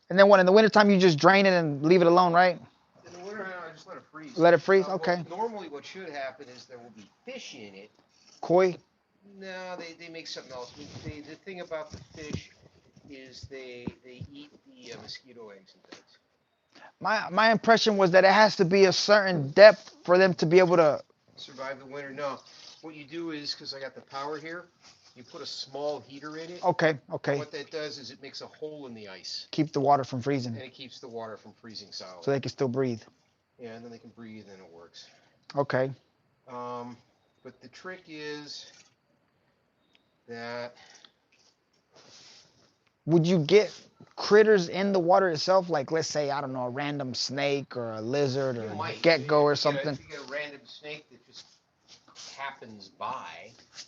And then what? In the wintertime, you just drain it and leave it alone, right? In the winter, I just let it freeze. Let it freeze. Well, Okay. normally what should happen is there will be fish in it. Koi. No, they make something else. The thing about the fish is they eat the mosquito eggs and things. My impression was that it has to be a certain depth for them to be able to. Survive the winter. No, what you do is because I got the power here, you put a small heater in it, Okay. and Okay. what that does is it makes a hole in the ice, Keep the water from and freezing, it keeps the water from freezing solid. so they can still breathe. Yeah, and then they can breathe, and it works. Okay. Um, but the trick is that Would you get critters in the water itself? Like, let's say, I don't know, a random snake or a lizard you or might, gecko or if something, you get a random snake that just happens by.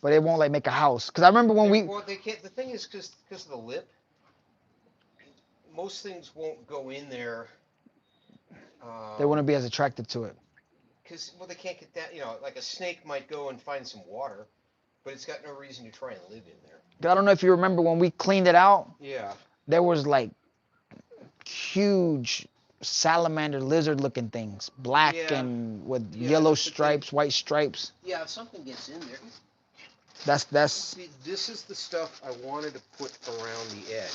but it won't like make a house. Because I remember when we Well, they can't. The thing is, because of the lip, most things won't go in there. they wouldn't be as attracted to it. Because well, they can't get that. Like a snake might go and find some water, but it's got no reason to try and live in there. I don't know if you remember when we cleaned it out, Yeah. there was like huge salamander lizard looking things, black Yeah. and with Yeah. yellow That's the thing. stripes, white stripes. Yeah. If something gets in there, That's see, this is the stuff I wanted to put around the edge.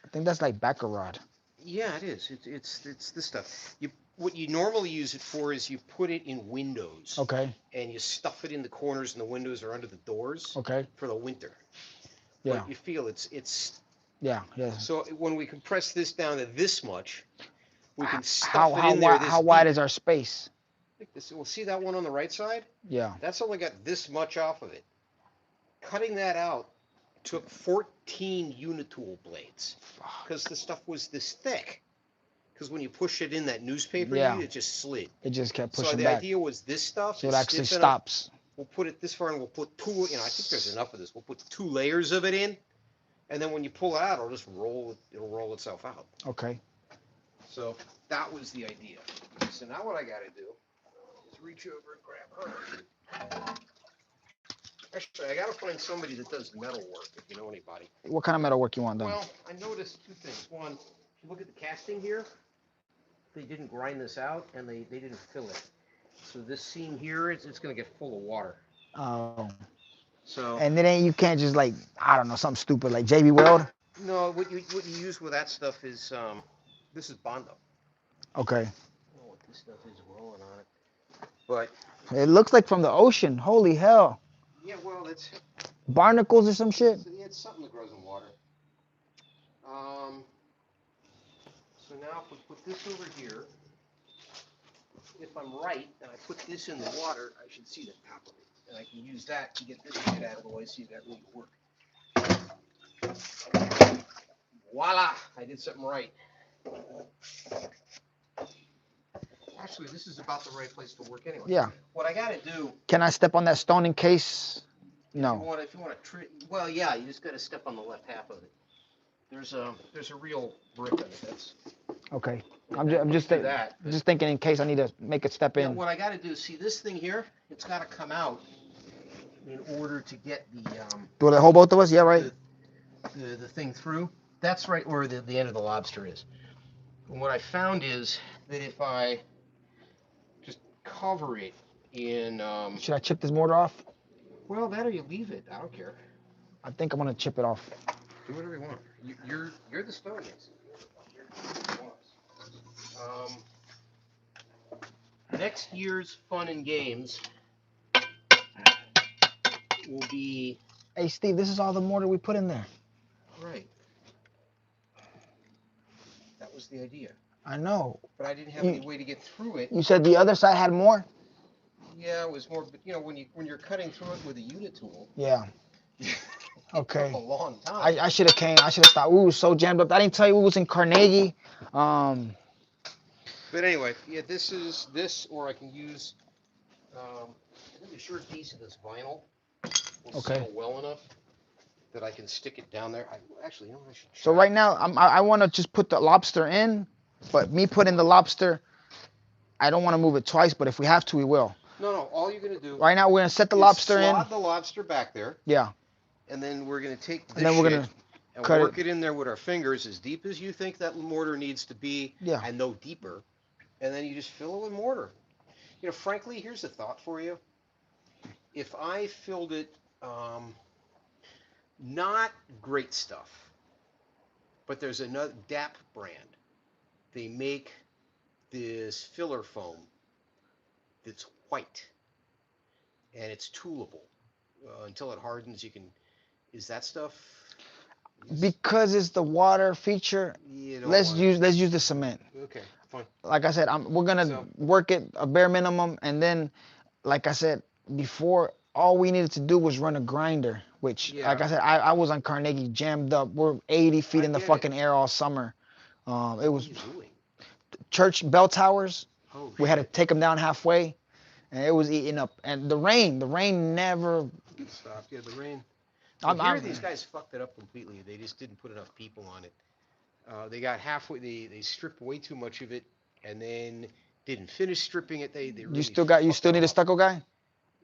I think that's like baccarat. Yeah, it is. It's this stuff. What you normally use it for is you put it in windows Okay. and you stuff it in the corners and the windows or under the doors Okay. for the winter. Yeah. But you feel it's Yeah. Yeah. so when we compress this down to this much, we can How stuff it how in there wide this how wide deep. is our space? Like this. Well, see that one on the right side? Yeah. That's only got this much off of it. Cutting that out took 14 unitool blades because the stuff was this thick. Because when you push it in that newspaper, Yeah. it just slid. It just kept So pushing the back. idea was this stuff So is it actually stiff enough. stops. We'll put it this far and we'll put two. I think there's enough of this. We'll put 2 layers of it in, and then when you pull it out, it'll just roll. It'll roll itself out. Okay. So that was the idea. So now what I got to do is reach over and grab her. Actually, I got to find somebody that does metal work. If you know anybody. What kind of metal work you want done? Well, I noticed 2 things. One, if you look at the casting here, they didn't grind this out and they didn't fill it. So this seam here, it's going to get full of water. Oh. So And then you can't just like I don't know something stupid like JB Weld. no, what you use with that stuff is this is Bondo. Okay. I don't know what this stuff is rolling on it, but It looks like from the ocean. Holy hell. yeah, well, Barnacles or some shit. it's something that grows in water. Um, so now if we put this over here, if I'm right and I put this in the water, I should see the top of it, and I can use that to get this shit out of the way. See if that really work. Voila! I did something right. Actually, this is about the right place to work anyway. Yeah. What I got to do. Can I step on that stone in case? No. If you want to well, yeah, you just got to step on the left half of it. There's a real brick in it. That's Okay. I'm just thinking in case I need to make a step yeah. in. What I got to do, see this thing here? It's got to come out in order to get the Do it hold both of us? Yeah, right. the thing through. That's right where the end of the lobster is. And what I found is that if I just cover it in Should I chip this mortar off? well, that or you leave it. I don't care. I think I'm gonna chip it off. Do whatever you want. You're the stoniest. Next year's fun and games will be Hey Steve, this is all the mortar we put in there. right. That was the idea. I know. But I didn't have any way to get through it. You said the other side had more? Yeah, it was more. But when you're cutting through it with a unit tool. Yeah. It Okay. took a long time. I should have came. I should have stopped. We were so jammed up. I didn't tell you we was in Carnegie. But anyway, yeah, this, or I can use. I think a short piece of this vinyl will Okay. seal well enough that I can stick it down there. Actually, you know what I should try? So right now, I want to just put the lobster in, but me putting the lobster, I don't want to move it twice. But if we have to, we will. No. All you're gonna do. Right now, we're gonna set the lobster in. Slot the lobster back there. Yeah. And then we're gonna take this. And then we're gonna and cut work it. it in there with our fingers as deep as you think that mortar needs to be, Yeah. and no deeper. And then you just fill it with mortar. You know, frankly, here's a thought for you. If I filled it, not great stuff, but there's another DAP brand. They make this filler foam that's white and it's toolable. Until it hardens, you can. Is that stuff? Because it's the water feature, You don't let's want use the cement. Okay, fine. Like I said, we're gonna So work it a bare minimum, and then, like I said before, all we needed to do was run a grinder. Which, yeah, like I said, I was on Carnegie, jammed up. We're 80 feet I in the get it. fucking air all summer. It What were was you doing? church bell towers. Oh We had to shit! take them down halfway, and it was eating up. And the rain never. Stop. Yeah, the rain. Well, I'm, here I'm these guys fucked it up completely. They just didn't put enough people on it. They got halfway. They stripped way too much of it, and then didn't finish stripping it. They really you fucked still it need a off. stucco guy?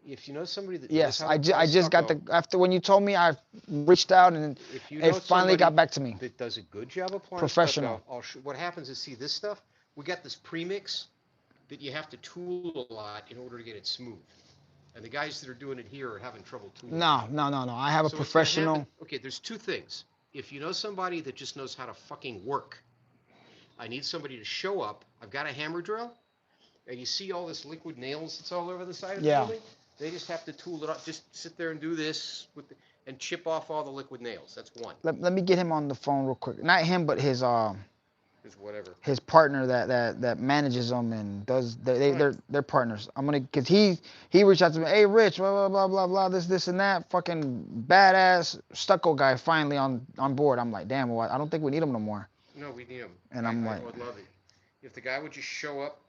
If you know somebody that knows Yes, how to I apply just got stucco, the after when you told me, I reached out and if you it know finally got somebody back to me. that does a good job applying Professional. stucco, what happens is, see this stuff? We got this premix that you have to tool a lot in order to get it smooth. And the guys that are doing it here are having trouble tooling it No, out. no, no, no. I have a So what's going to professional. happen? Okay, there's two things. If you know somebody that just knows how to fucking work, I need somebody to show up. I've got a hammer drill, and you see all this liquid nails that's all over the side of the Yeah. building? They just have to tool it up. Just sit there and do this and chip off all the liquid nails. That's one. Let me get him on the phone real quick. Not him, but Is whatever. his partner that manages them and does they're partners. I'm gonna cause he reached out to me. Hey, Rich, blah blah blah blah blah. This and that. Fucking badass stucco guy finally on board. I'm like, damn. Well, I don't think we need him no more. No, we need them. And I'm I like, would love it. If the guy would just show up.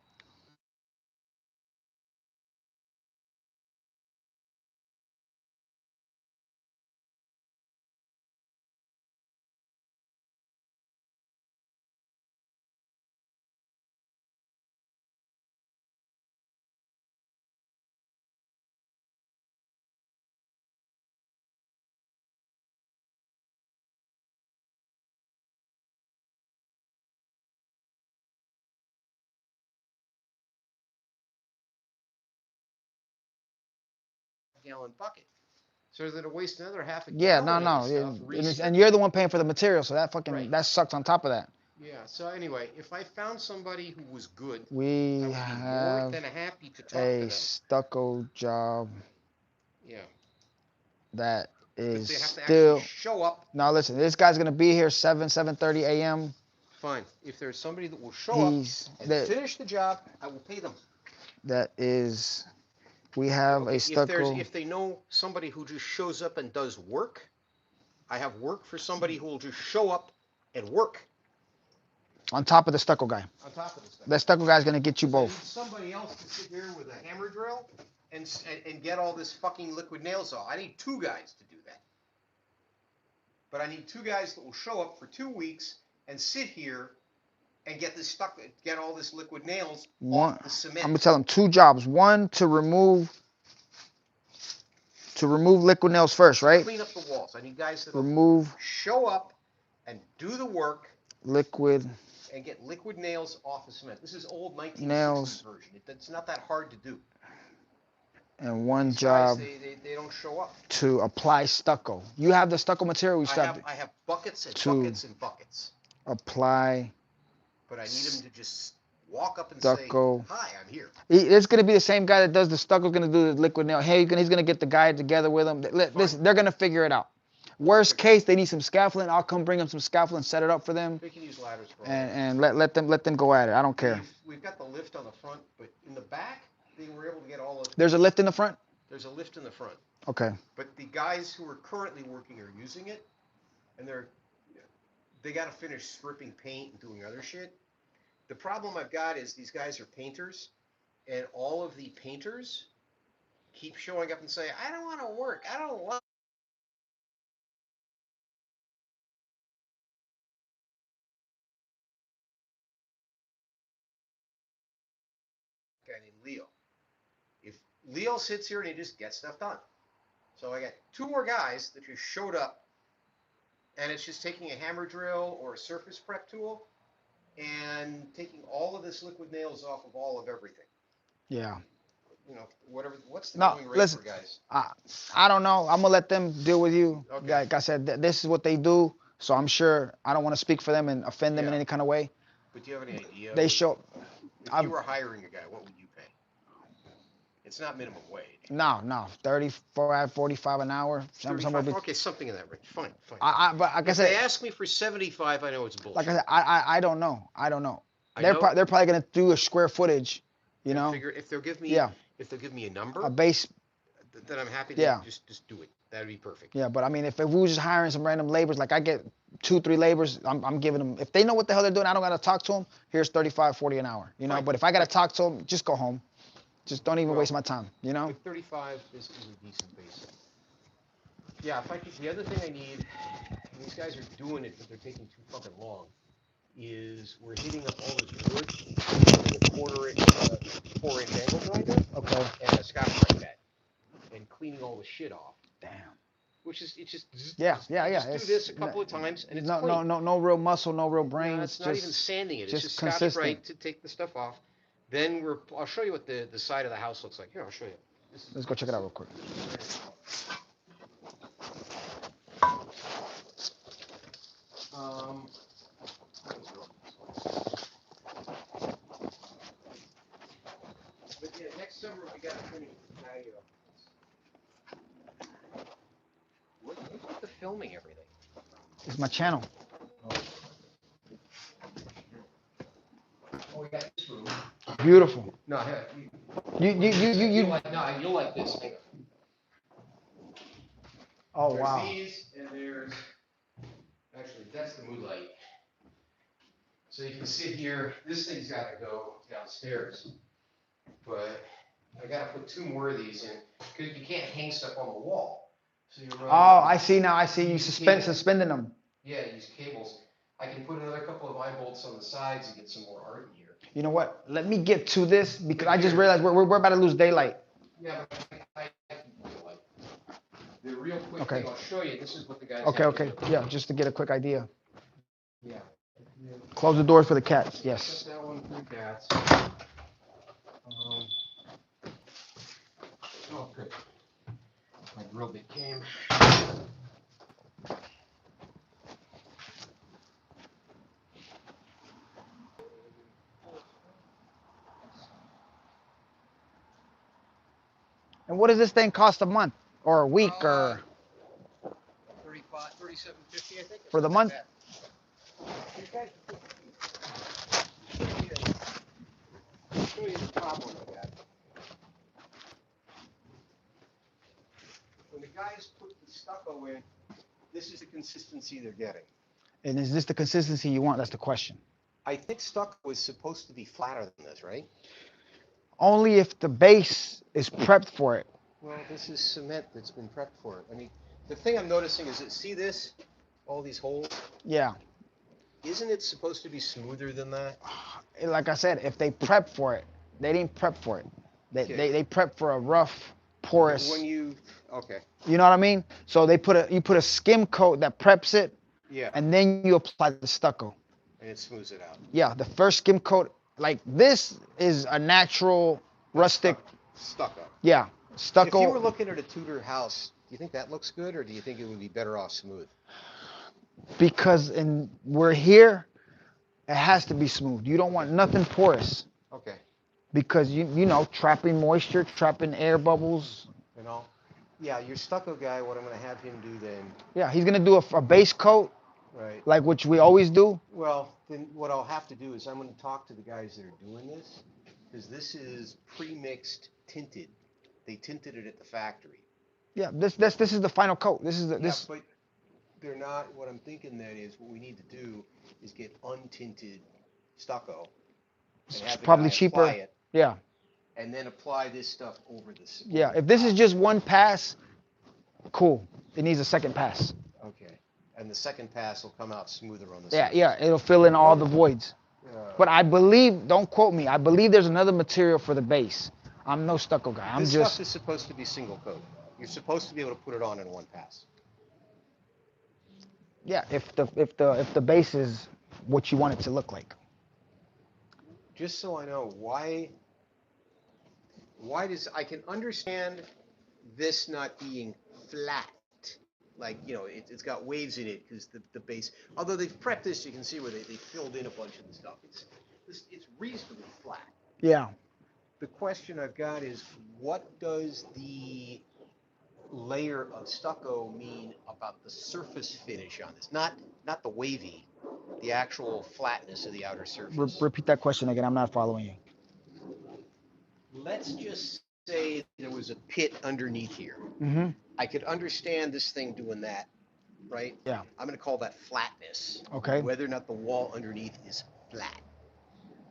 Gallon bucket. So that it wastes another half a yeah, no, gallon of no. this stuff. And you're the one paying for the material, so that fucking Right. that sucks on top of that. Yeah. So anyway, if I found somebody who was good, I We would be more have than happy to talk to a them. stucco job Yeah. that But is they have to actually still. show up. Now listen, this guy's gonna be here 7:30 a.m. Fine. If there's somebody that will show up He's and finish the job, I will pay them. that is. We have Okay. a stucco If they know somebody who just shows up and does work, I have work for somebody who will just show up and work on top of the stucco guy. on top of the stuff. That stucco guy's gonna get you I need both. somebody else to sit here with a hammer drill and get all this fucking liquid nails off. I need two guys to do that. But I need two guys that will show up for 2 weeks and sit here and get all this liquid nails One, off the I'm cement. gonna tell him two jobs. One to remove liquid nails first, right? Clean up the walls. I need guys that will Remove show up and do the work liquid and get liquid nails off the cement. This is old 1960s nails version. It's not that hard to do. and one These job guys, they don't show up. to apply stucco. You have the stucco material. We stopped I have buckets and to buckets and buckets. apply But I need them to just walk up and stucco. say, "Hi, I'm here." It's gonna be the same guy that does the stucco's gonna do the liquid nail. Hey, he's gonna get the guy together with him. Listen, they're gonna figure it out. Worst case, they need some scaffolding. I'll come bring them some scaffolding, set it up for them, They can use ladders for all that. and let them go at it. I don't care. We've got the lift on the front, but in the back, they were able to get all of. There's a lift in the front. There's a lift in the front. Okay. But the guys who are currently working are using it, and they got to finish stripping paint and doing other shit. The problem I've got is these guys are painters, and all of the painters keep showing up and say, "I don't want to work. I don't want." A guy named Leo. If Leo sits here and he just gets stuff done. So I got two more guys that just showed up and it's just taking a hammer drill or a surface prep tool and taking all of this liquid nails off of all of everything. Yeah. You know, whatever. What's the No, going rate listen. for guys? I, I don't know. I'm gonna let them deal with you. Okay. Like I said, this is what they do. So I'm sure I don't want to speak for them and offend them in Yeah. any kind of way. But do you have any idea? They show. If you I'm were hiring a guy, what would you pay? It's not minimum wage. no 34 45 an hour. Somewhere 35. Okay, something in that range. Fine, fine. but like I If they said, ask me for 75, I know it's like I bullshit. said, I don't know. I don't know. I know. They're probably gonna do a square footage, you And know. figure Yeah, if they'll give me a a number, base. then I'm happy to Yeah, just do it. That'd be perfect. yeah. But I mean, if we were just hiring some random laborers, like I get 2 3 laborers, I'm giving them. If they know what the hell they're doing, I don't gotta talk to them. Here's 35 40 an hour, you know. Fine. But if I gotta talk to them, just go home. Just don't even waste Well, my time, you know. but 35 is a decent basic. Yeah, if I could, the other thing I need, and these guys are doing it, but they're taking too fucking long, is we're heating up all this wood with a 4-inch angle grinder Okay. and a Scotch Brite bed and cleaning all the shit off. Damn. Which is, it's just, Yeah, yeah, you yeah. just do this a couple of times and it's no, clean. no real muscle, no real No, brains. it's not even sanding it. It's just just Scotch consistent. Brite to take the stuff off. Then I'll show you what the side of the house looks like. Here, I'll show you. Let's go check it out real quick. Um, but yeah, next summer we got to finish the patio. What's with the filming everything? It's my channel. Oh, we got this room. Beautiful. No, You. you'll like this. Oh There's wow. these, and there's actually that's the mood light. So you can sit here. This thing's got to go downstairs, but I got to put 2 more of these in because you can't hang stuff on the wall. So you run. Oh, I see now. I see you suspending them. Yeah, use cables. I can put another couple of eye bolts on the sides and get some more art in here. You know what? Let me get to this because I just realized we're about to lose daylight. Yeah, but I can feel like the real quick Okay. thing I'll show you. This is what the guys. Okay, have to okay. do. Yeah, just to get a quick idea. Yeah. Close the doors for the cats. Yes. Shut that one for the cats. Oh, good. My drill bit came. And what does this thing cost a month or a week or 35, 37.50, I think. for the month? These guys show you the problem with that. When the guys put the stucco in, this is the consistency they're getting. And is this the consistency you want? That's the question. I think stucco is supposed to be flatter than this, right? Only if the base is prepped for it. Well, this is cement that's been prepped for it. I mean, the thing I'm noticing is that, see this? All these holes? Yeah. Isn't it supposed to be smoother than that? Like I said, if they prep for it, they didn't prep for it. They prep for a rough, porous. When you, okay. You know what I mean? So you put a skim coat that preps it. Yeah. And then you apply the stucco. And it smooths it out. Yeah, the first skim coat, like this is a natural rustic. Stucco. Yeah, stucco. If you were looking at a Tudor house, do you think that looks good, or do you think it would be better off smooth? Because we're here, it has to be smooth. You don't want nothing porous. Okay. Because you know, trapping moisture, trapping air bubbles. And all. Yeah, your stucco guy, what I'm going to have him do then. Yeah, he's gonna do a base coat. Right. Like which we always do. Well, then what I'll have to do is I'm going to talk to the guys that are doing this, because this is pre-mixed tinted. They tinted it at the factory. Yeah, this is the final coat. This is the this. Yeah, but they're not. What I'm thinking then is what we need to do is get untinted stucco and have the Probably guy cheaper. apply it, Yeah. and then apply this stuff over this. Yeah, if this is just one pass, cool. It needs a second pass. Okay. And the second pass will come out smoother on the Yeah, surface. yeah, it'll fill in all the voids. But I believe, don't quote me, I believe there's another material for the base. I'm no stucco guy. I'm this just. stuff is supposed to be single coat. You're supposed to be able to put it on in one pass. Yeah, if the base is what you want it to look like. Just so I know, why does, I can understand this not being flat. Like, it's got waves in it because the base, although they've prepped this, you can see where they filled in a bunch of the stuff. It's reasonably flat. Yeah. The question I've got is, what does the layer of stucco mean about the surface finish on this? Not the wavy, the actual flatness of the outer surface. Repeat that question again. I'm not following you. Let's just say there was a pit underneath here. Mm-hmm. I could understand this thing doing that, right? Yeah. I'm going to call that flatness, Okay. whether or not the wall underneath is flat.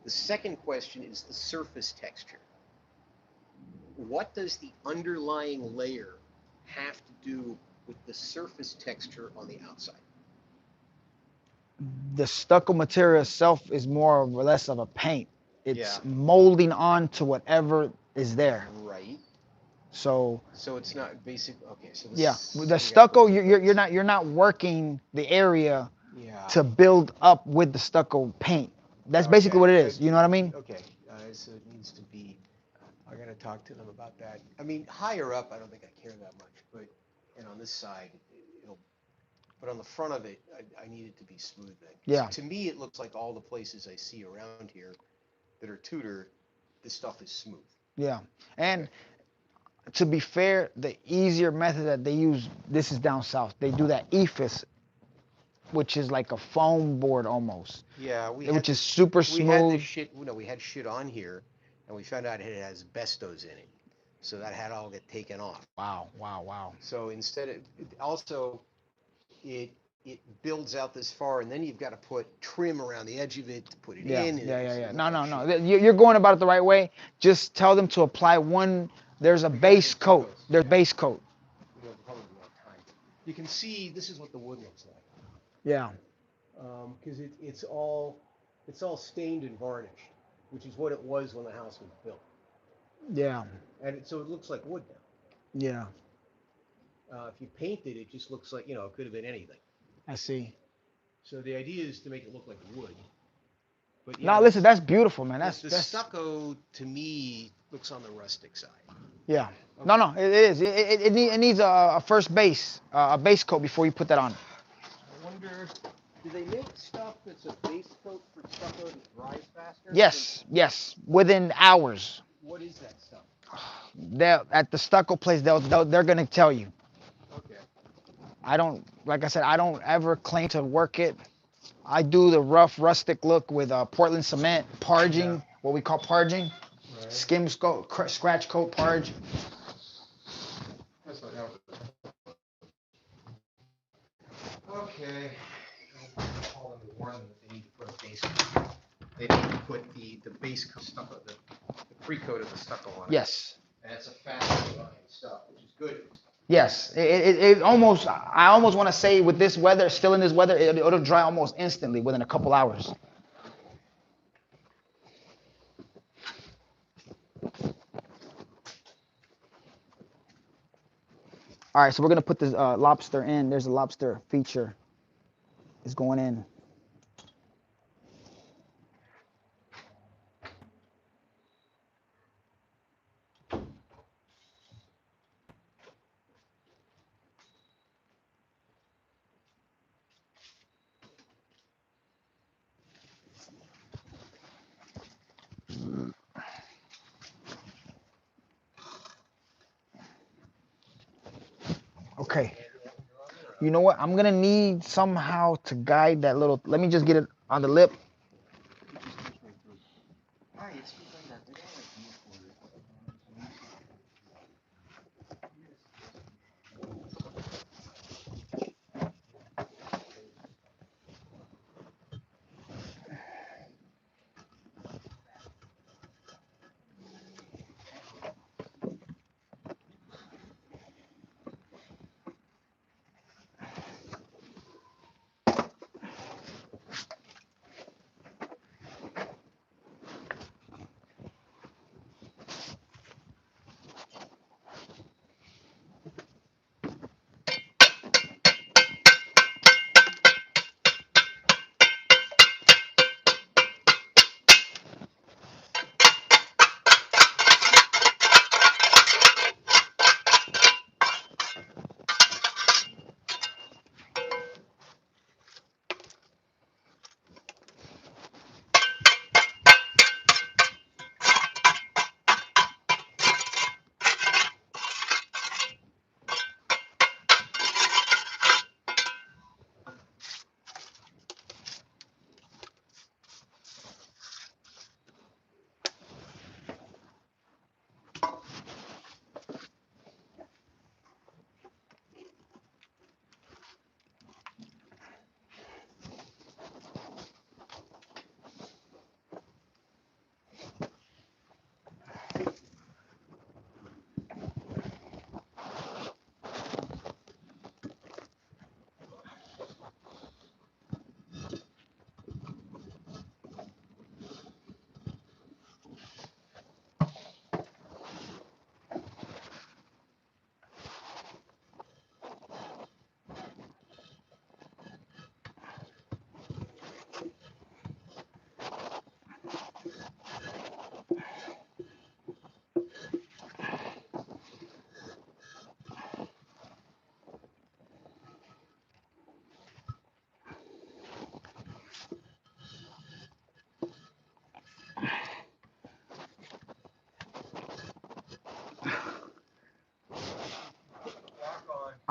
The second question is the surface texture. What does the underlying layer have to do with the surface texture on the outside? The stucco material itself is more or less of a paint. Yeah, It's molding on to whatever is there. right. So So it's not basic. Okay, so yeah, this, with the we got to put stucco, two you're coats. not working the area Yeah. to build up with the stucco paint. That's basically Okay. what it is. You know what I mean? Okay. So it needs to be. I got to talk to them about that. I mean, higher up, I don't think I care that much, but and on this side, it'll. But on the front of it, I need it to be smooth. Then. Yeah, To me, it looks like all the places I see around here that are Tudor, this stuff is smooth. yeah. Okay. And to be fair, the easier method that they use, this is down south. They do that ephes, which is like a foam board almost, Yeah, which is super we had this smooth. shit. We had shit on here, and we found out it has asbestos in it, so that had all get taken off. Wow, wow, wow. So instead of also it it builds out this far, and then you've got to put trim around the edge of it to put it Yeah, in, and yeah, it yeah, makes it yeah. look No, like no, no. shit. You're going about it the right way. Just tell them to apply one. There's a We got to base put two coat. coats. There's Yeah, base coat. probably won't have time. You can see this is what the wood looks like Yeah, because it's all stained and varnished, which is what it was when the house was built, yeah, and so it looks like wood now. yeah. If you paint it, it just looks like, it could have been anything. I see. So the idea is to make it look like wood. But yeah, No, listen, that's beautiful, man. the stucco to me looks on the rustic side. Yeah. No, Okay. no, it is. It needs a first base, a base coat before you put that on. I wonder, do they make stuff that's a base coat for stucco that dries faster? Yes, yes, within hours. What is that stuff? They'll at the stucco place. They're gonna tell you. Okay. I don't, like I said, I don't ever claim to work it. I do the rough rustic look with Portland cement, Yeah. parging, what we call parging, Right. skim coat, scratch coat, parge. That's what that was. Okay. Call them to warn them that they need to put a base coat. They need to put the base coat stucco, the pre-coat of the stucco on it. Yes, And it's a fast drying stuff, which is good. yes. It almost, I almost want to say with this weather, still in this weather, it'll dry almost instantly within a couple hours. All right, so we're gonna put this lobster in. There's a lobster feature. Is going in. Okay. You know what? I'm gonna need somehow to guide that little. Let me just get it on the lip.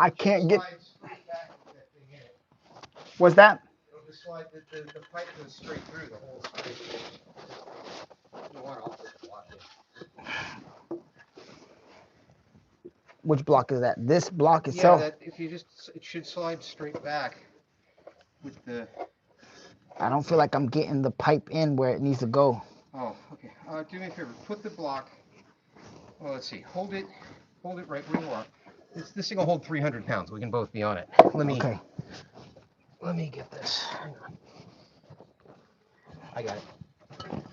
I can't get. Slide straight back with that thing in it. What's that? It'll just slide, the pipe goes straight through the whole straight. You know what, I'll put the block in. Which block is that? This block Yeah, itself? that, if you just, it should slide straight back with the, I don't feel like I'm getting the pipe in where it needs to go. oh, okay. Do me a favor, put the block, well, let's see, hold it right where you are. This thing will hold 300 pounds. We can both be on it. Okay. Let me get this. Hang on. I got it.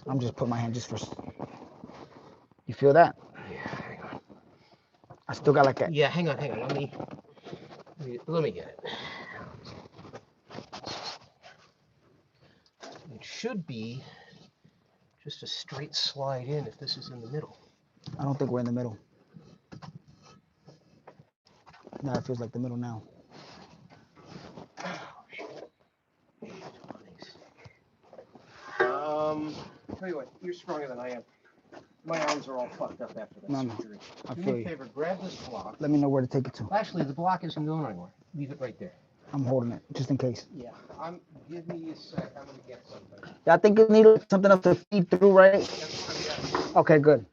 I'm just putting my hand just for. You feel that? Yeah, hang on. I still got like a. Yeah, hang on. Let me get it. It should be just a straight slide in if this is in the middle. I don't think we're in the middle. No, it feels like the middle now. Tell you what, you're stronger than I am. My arms are all fucked up after that surgery. I Do feel me a you. favor, grab this block. Let me know where to take it to. Actually, the block isn't going anywhere. Leave it right there. I'm holding it just in case. Yeah, give me a sec. I'm gonna get something. Yeah, I think you need like something else to feed through, right? That's what I'm getting. Okay, good.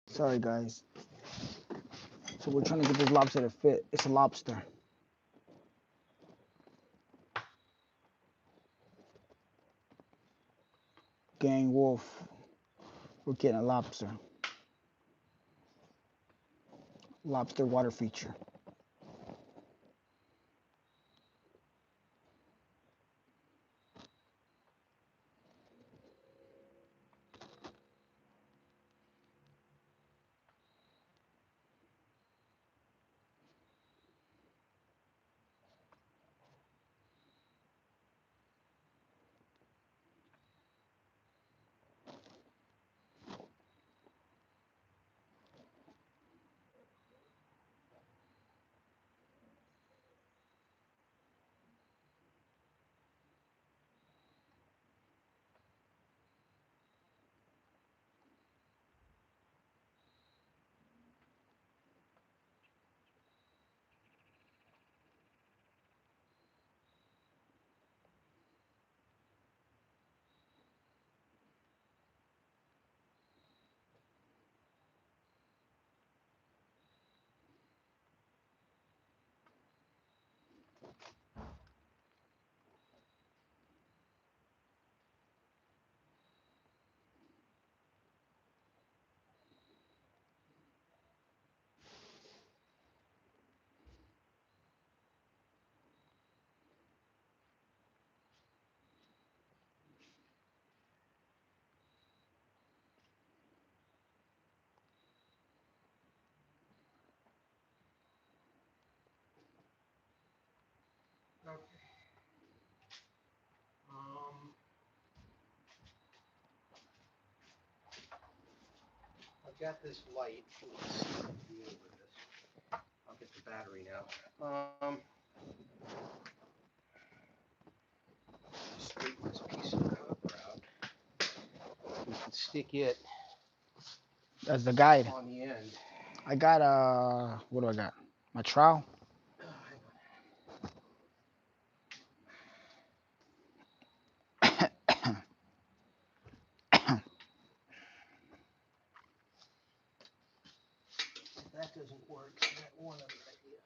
Sorry, guys. So we're trying to get this lobster to fit. It's a lobster. Gang Wolf. We're getting a lobster. Lobster water feature. Okay. I've got this light. Let's deal with this. I'll get the battery now. straighten this piece of copper out. We can stick it That's the guide. on the end. I got what do I got? My trowel. Oh, hang on. If that doesn't work, I got one other idea.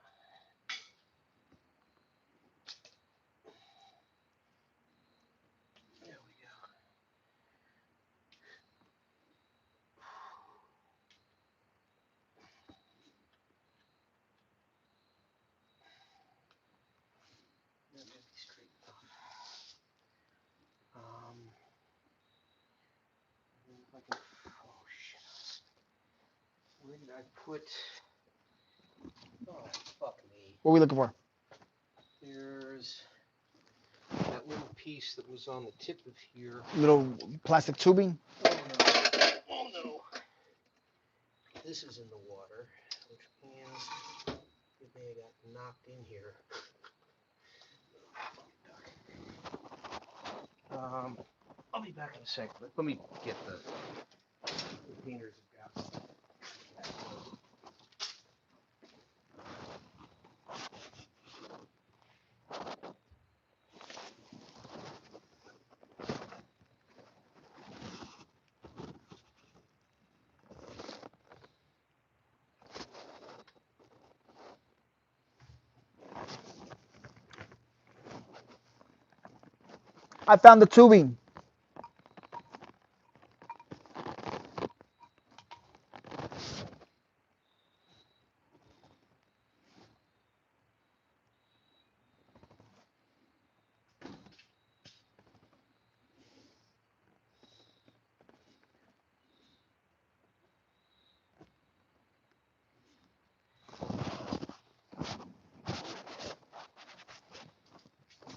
There we go. That may be straight enough. If I can, oh shit. Where did I put? Oh, fuck me. What are we looking for? There's that little piece that was on the tip of here. Little plastic tubing. Oh no. Oh no. This is in the water, which means it may have got knocked in here. I'll be back in a second, but let me get the painters have got that. I found the tubing.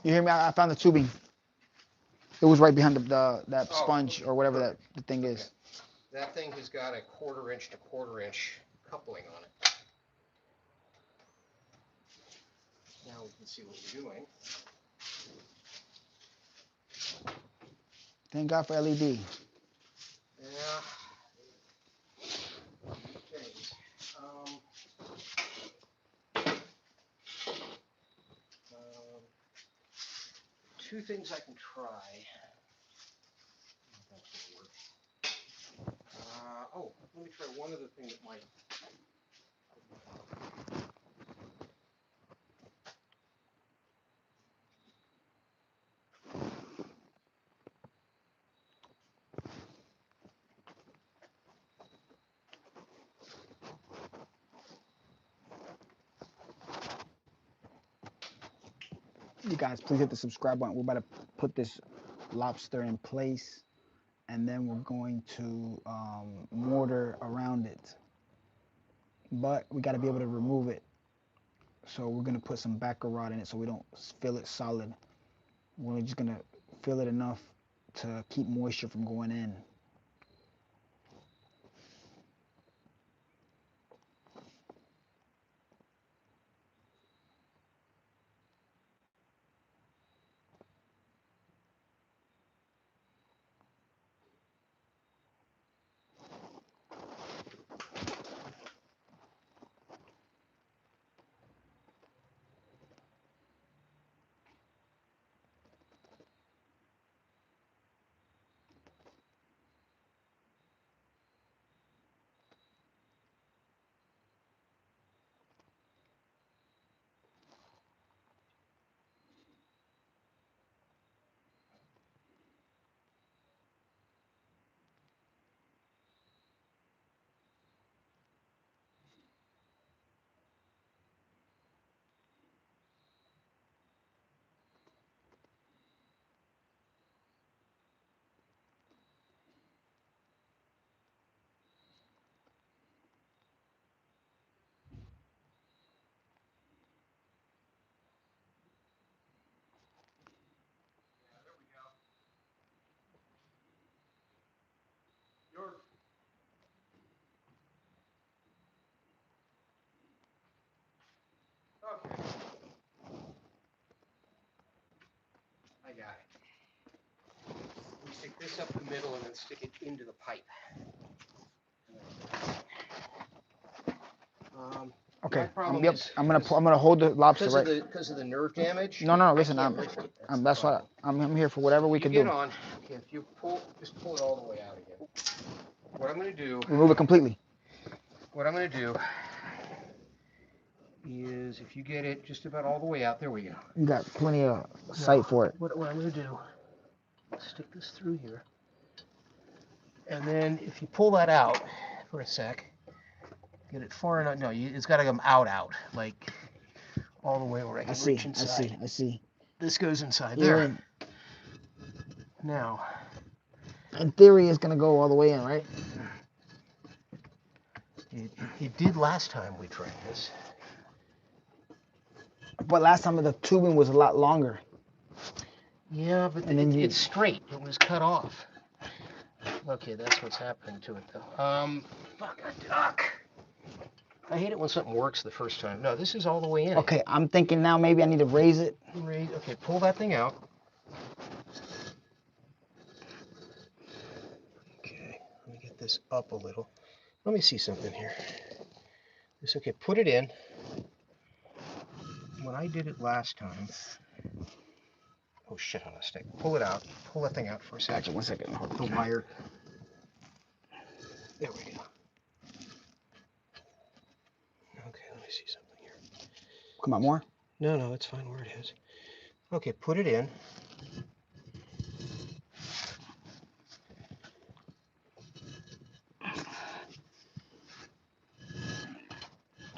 You hear me? I found the tubing. It was right behind the that Oh, sponge okay, or whatever that perfect. the thing Okay. is. That thing has got a 1/4 inch to 1/4 inch coupling on it. Now we can see what we're doing. Thank God for LED. Yeah. Things. Um, Two things I can try. That's gonna work. Let me try one other thing that might. You guys, please hit the subscribe button. We're about to put this lobster in place, and then we're going to mortar around it. But we got to be able to remove it. So we're gonna put some backer rod in it so we don't fill it solid. We're just gonna fill it enough to keep moisture from going in. Your. Okay. I got it. Take this up the middle and then stick it into the pipe. Okay. Problem Yep. is, I'm gonna hold the lobster right. because of the nerve damage. No. Listen, I can't lift it. that's why I'm here for whatever we You can get do. on. Okay, if you just pull it all the way out again. What I'm going to do. Remove it completely. What I'm going to do is, if you get it just about all the way out, there we go. You got plenty of sight for it. What I'm going to do, stick this through here, and then if you pull that out for a sec, get it far enough. No, it's got to come out, like all the way where I can reach inside. I see. This goes inside Here. there. Now, in theory, it's gonna go all the way in, right? it did last time we tried this. But last time the tubing was a lot longer. Yeah, but it's straight. It was cut off. Okay, that's what's happening to it, though. Fuck a duck. I hate it when something works the first time. No, this is all the way in. Okay, I'm thinking now maybe I need to raise it. Okay, pull that thing out. Okay, let me get this up a little. Let me see something here. Okay, put it in. When I did it last time. Oh shit on a stick. Pull it out. Pull that thing out for a second. Gotcha, 1 second. The wire. There we go. Okay, let me see something here. Come on, more? No, it's fine where it is. Okay, put it in.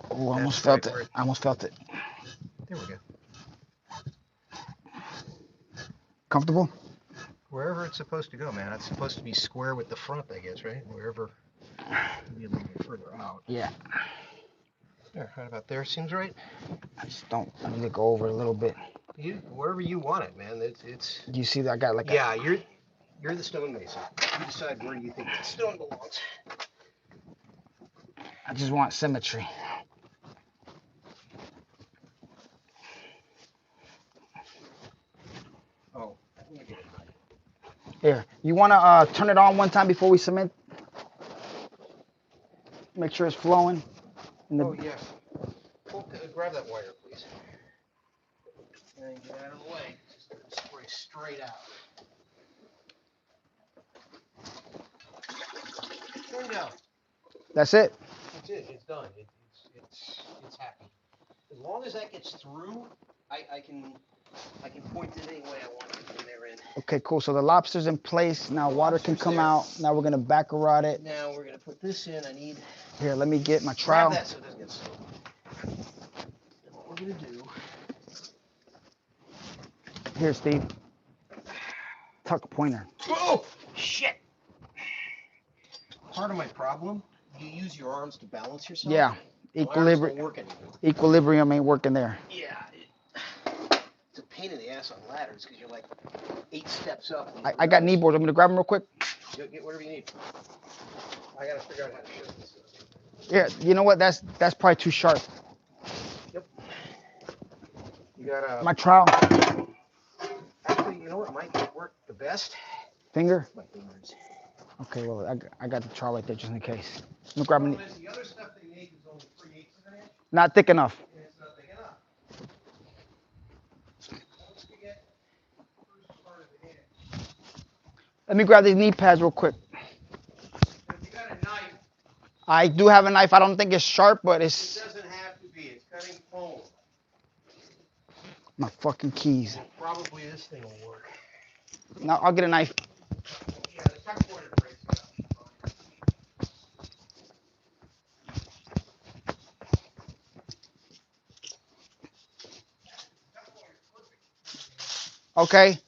Oh, I almost felt it. I almost felt it. There we go. Comfortable? Wherever it's supposed to go, man. It's supposed to be square with the front, I guess, right? Wherever. Maybe a little bit further out. Yeah. There, right about there seems right. I just don't. I need to go over a little bit. Wherever you want it, man. It's. Do you see that I got like? Yeah, you're the stonemason. You decide where you think the stone belongs. I just want symmetry. Oh, let me get it. Here, you want to turn it on one time before we cement? Make sure it's flowing. Oh, yeah. Grab that wire, please. And get out of the way. Just spray straight out. Turn down. That's it? That's it. It's done. It's happy. As long as that gets through, I can point it any way I want it from there in. Okay, cool. So the lobster's in place. Now water can come out. Now we're going to baccarat it. Now we're going to put this in. I need... Here, let me get my trowel. Grab that so it doesn't get soaked. And what we're going to do... Here, Steve. Tuck pointer. Oh, shit! Part of my problem, you use your arms to balance yourself. Yeah. Equilibrium ain't working there. Yeah. It's a pain in the ass on ladders because you're like 8 steps up. I got knee boards. I'm going to grab them real quick. Get whatever you need. I got to figure out how to show this. Yeah, you know what? That's probably too sharp. Yep. You got my trowel. Actually, you know what might work the best? Finger? My fingers. Okay, well, I got the trowel right there just in case. I'm grabbing it. The other stuff they make is only 3/8 of an inch. Not thick enough. And it's not thick enough. Once we get the first part of it in. Let me grab these knee pads real quick. If you got a knife. I do have a knife. I don't think it's sharp, but it's... It doesn't have to be. It's cutting foam. My fucking keys. Well, probably this thing will work. No, I'll get a knife. Yeah, the tuck pointer breaks it up. Okay.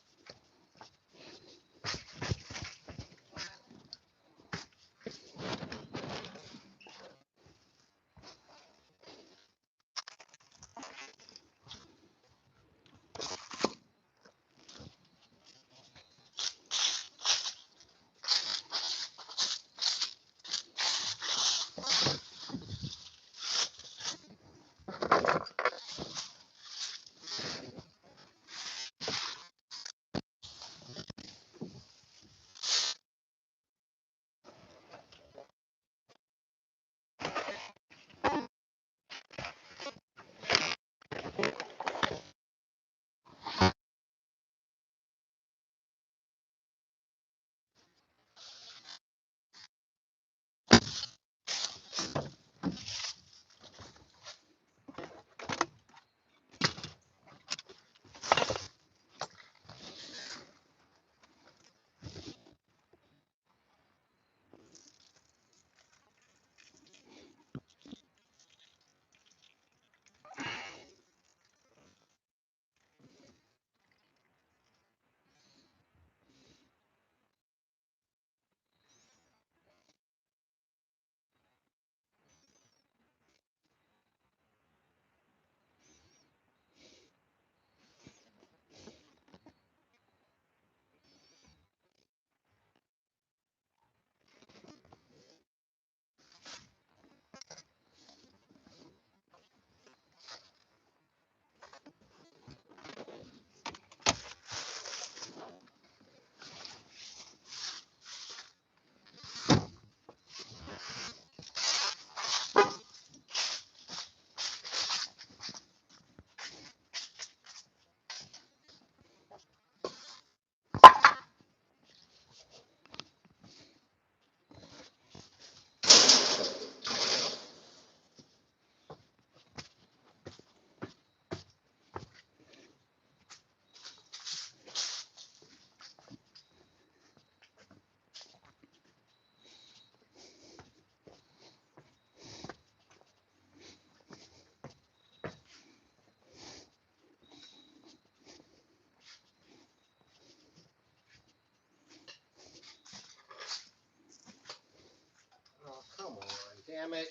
damn it.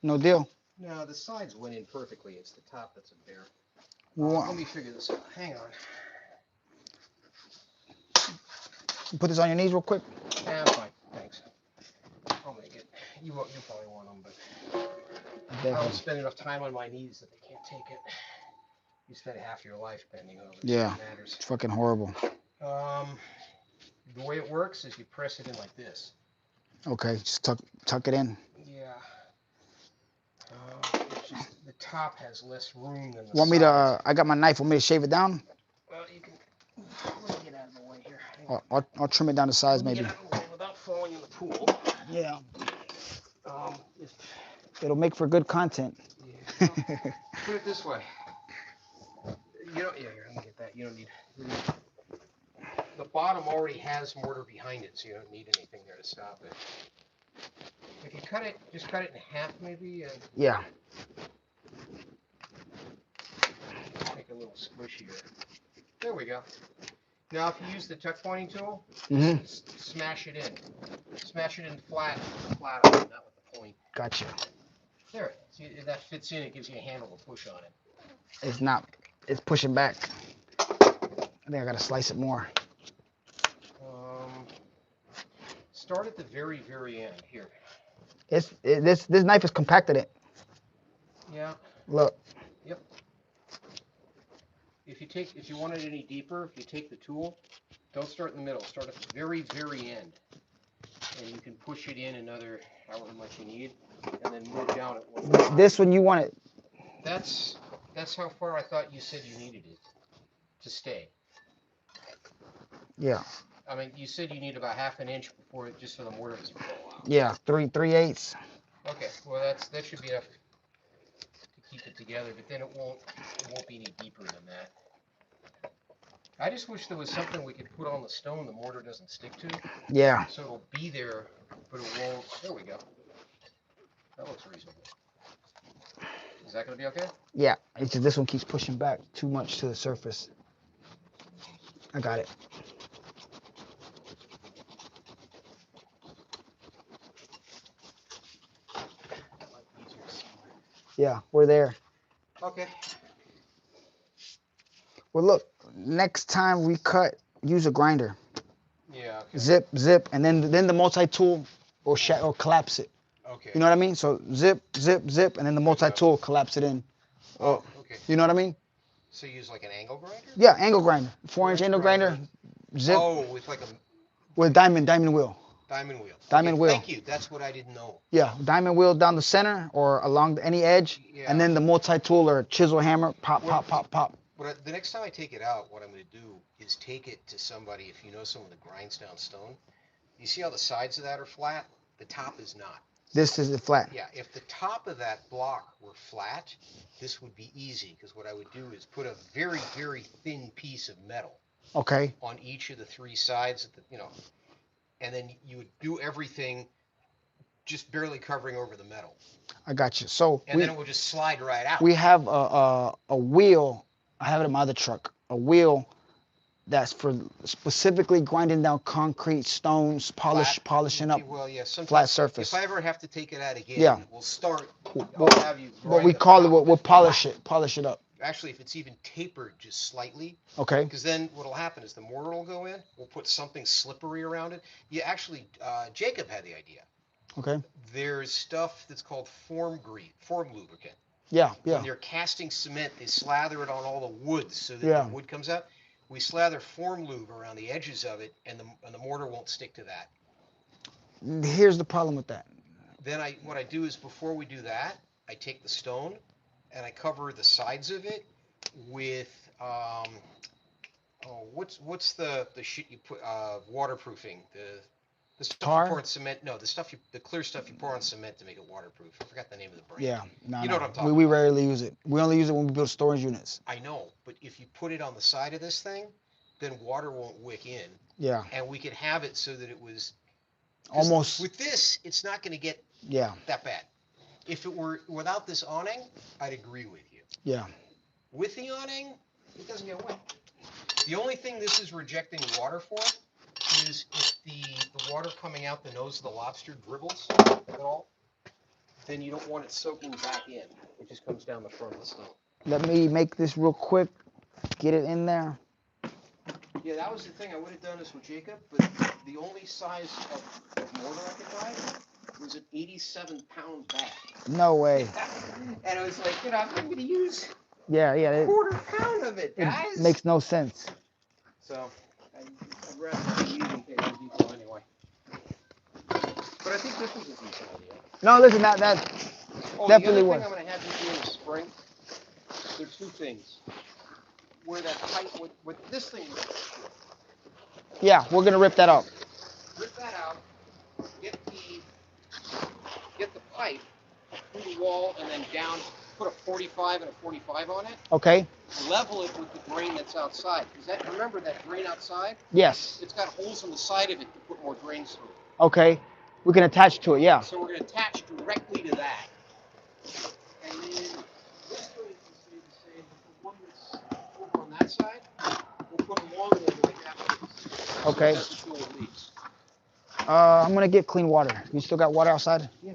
No deal. No, the sides went in perfectly. It's the top that's a bear. Wow. Let me figure this out. Hang on. Put this on your knees real quick. Yeah, I'm fine. Thanks. I'll make it. You probably want them, but I don't spend enough time on my knees that they can't take it. You spend half your life bending over. Yeah. It matters. It's fucking horrible. The way it works is you press it in like this. Okay, just tuck it in. Yeah. It's just the top has less room than the Want me sides. to? I got my knife. Want me to shave it down? Well, you can. Let me get out of the way here. I'll trim it down to size maybe. Get out of the way without falling in the pool. Yeah. If, It'll make for good content. Yeah. Put it this way. You don't. Yeah, here. Let me get that. You don't need. The bottom already has mortar behind it, so you don't need anything there to stop it. If you cut it, just cut it in half, maybe. Yeah. Make a little squishier. There we go. Now, if you use the tuck pointing tool, smash it in. Smash it in flat on it, not with the point. Gotcha. There. See, that fits in. It gives you a handle to push on it. It's not. It's pushing back. I think I gotta slice it more. Start at the very, very end. Here. This knife is compacted it. Yeah. Look. Yep. If you want it any deeper, if you take the tool, don't start in the middle. Start at the very, very end, and you can push it in another however much you need, and then move down at one time. This one you want it. That's how far I thought you said you needed it to stay. Yeah. I mean, you said you need about half an inch before just for the mortar to fall out. Yeah, 3/8. Okay, well that should be enough to keep it together, but then it won't be any deeper than that. I just wish there was something we could put on the stone the mortar doesn't stick to. Yeah. So it'll be there, but it won't. There we go. That looks reasonable. Is that going to be okay? Yeah. It's just this one keeps pushing back too much to the surface. I got it. Yeah, we're there. Okay. Well, look. Next time we cut, use a grinder. Yeah. Okay. Zip, and then the multi-tool will collapse it. Okay. You know what I mean? So zip, and then the multi-tool collapse it in. Oh, okay. You know what I mean? So you use like an angle grinder? Yeah, angle grinder. 4-inch angle grinder. Zip. Oh, with like a. With diamond wheel. Diamond wheel. Diamond wheel. Thank you. That's what I didn't know. Yeah, diamond wheel down the center or along any edge, and then the multi-tool or chisel hammer, pop. But the next time I take it out, what I'm going to do is take it to somebody, if you know someone that grinds down stone. You see how the sides of that are flat? The top is not. This is flat. Yeah, if the top of that block were flat, this would be easy, because what I would do is put a very, very thin piece of metal. Okay. On each of the three sides, and then you would do everything just barely covering over the metal. I got you. So then it would just slide right out. We have a wheel. I have it in my other truck. A wheel that's for specifically grinding down concrete, stones, polishing up flat surface. If I ever have to take it out again, we'll start. I'll have you. What we call it, we'll polish it up. Actually, if it's even tapered just slightly. Okay. Because then what'll happen is the mortar will go in. We'll put something slippery around it. Jacob had the idea. Okay. There's stuff that's called form lubricant. Yeah. When you're casting cement, they slather it on all the wood so that the wood comes out. We slather form lube around the edges of it, and the mortar won't stick to that. Here's the problem with that. Then what I do is before we do that, I take the stone and I cover the sides of it with what's the shit you put waterproofing, the stuff tar? You pour on cement. No, the clear stuff you pour on cement to make it waterproof. I forgot the name of the brand. Yeah, you know what I'm talking about. We rarely use it. We only use it when we build storage units. I know, but if you put it on the side of this thing, then water won't wick in. Yeah. And we could have it so that it was almost. With this, it's not going to get that bad. If it were without this awning, I'd agree with you. Yeah. With the awning, it doesn't get wet. The only thing this is rejecting water for is if the water coming out the nose of the lobster dribbles at all. then you don't want it soaking back in. It just comes down the front of the stone. Let me make this real quick. Get it in there. Yeah, that was the thing. I would have done this with Jacob, but the only size of mortar I could buy was an 87-pound bag. No way. And it was like, I'm going to use Yeah, yeah. a quarter pound of it, guys. It makes no sense. So I'd rather be using Home Depot anyway. But I think this was a decent idea. No, listen, that definitely the other was. thing I'm going to have you do in the spring, there's two things. Where that pipe, with this thing, Yeah, we're gonna rip that out. rip that out, get the pipe through the wall and then down, put a 45 and a 45 on it. Okay. Level it with the drain that's outside. Because remember that drain outside? Yes. It's got holes on the side of it to put more drains through. Okay. We can attach to it. Yeah. So we're going to attach directly to that. And then this way is the same, but the one that's over on that side, we'll put a long one like that. Okay. So it doesn't fill with leaks. I'm gonna get clean water. You still got water outside? Yeah.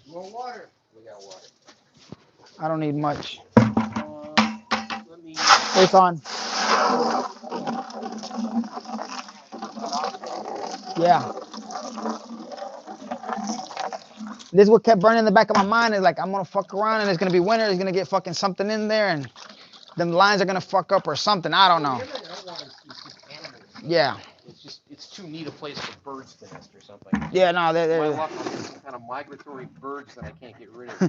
You want water? We got water. I don't need much. Let me. It's on. Yeah. This is what kept burning in the back of my mind. Is like I'm gonna fuck around and it's gonna be winter. There's gonna get fucking something in there and them lines are gonna fuck up or something. I don't know. Yeah. It's too neat a place for birds to nest or something. Yeah, no, My luck, I'll get some kind of migratory birds that I can't get rid of or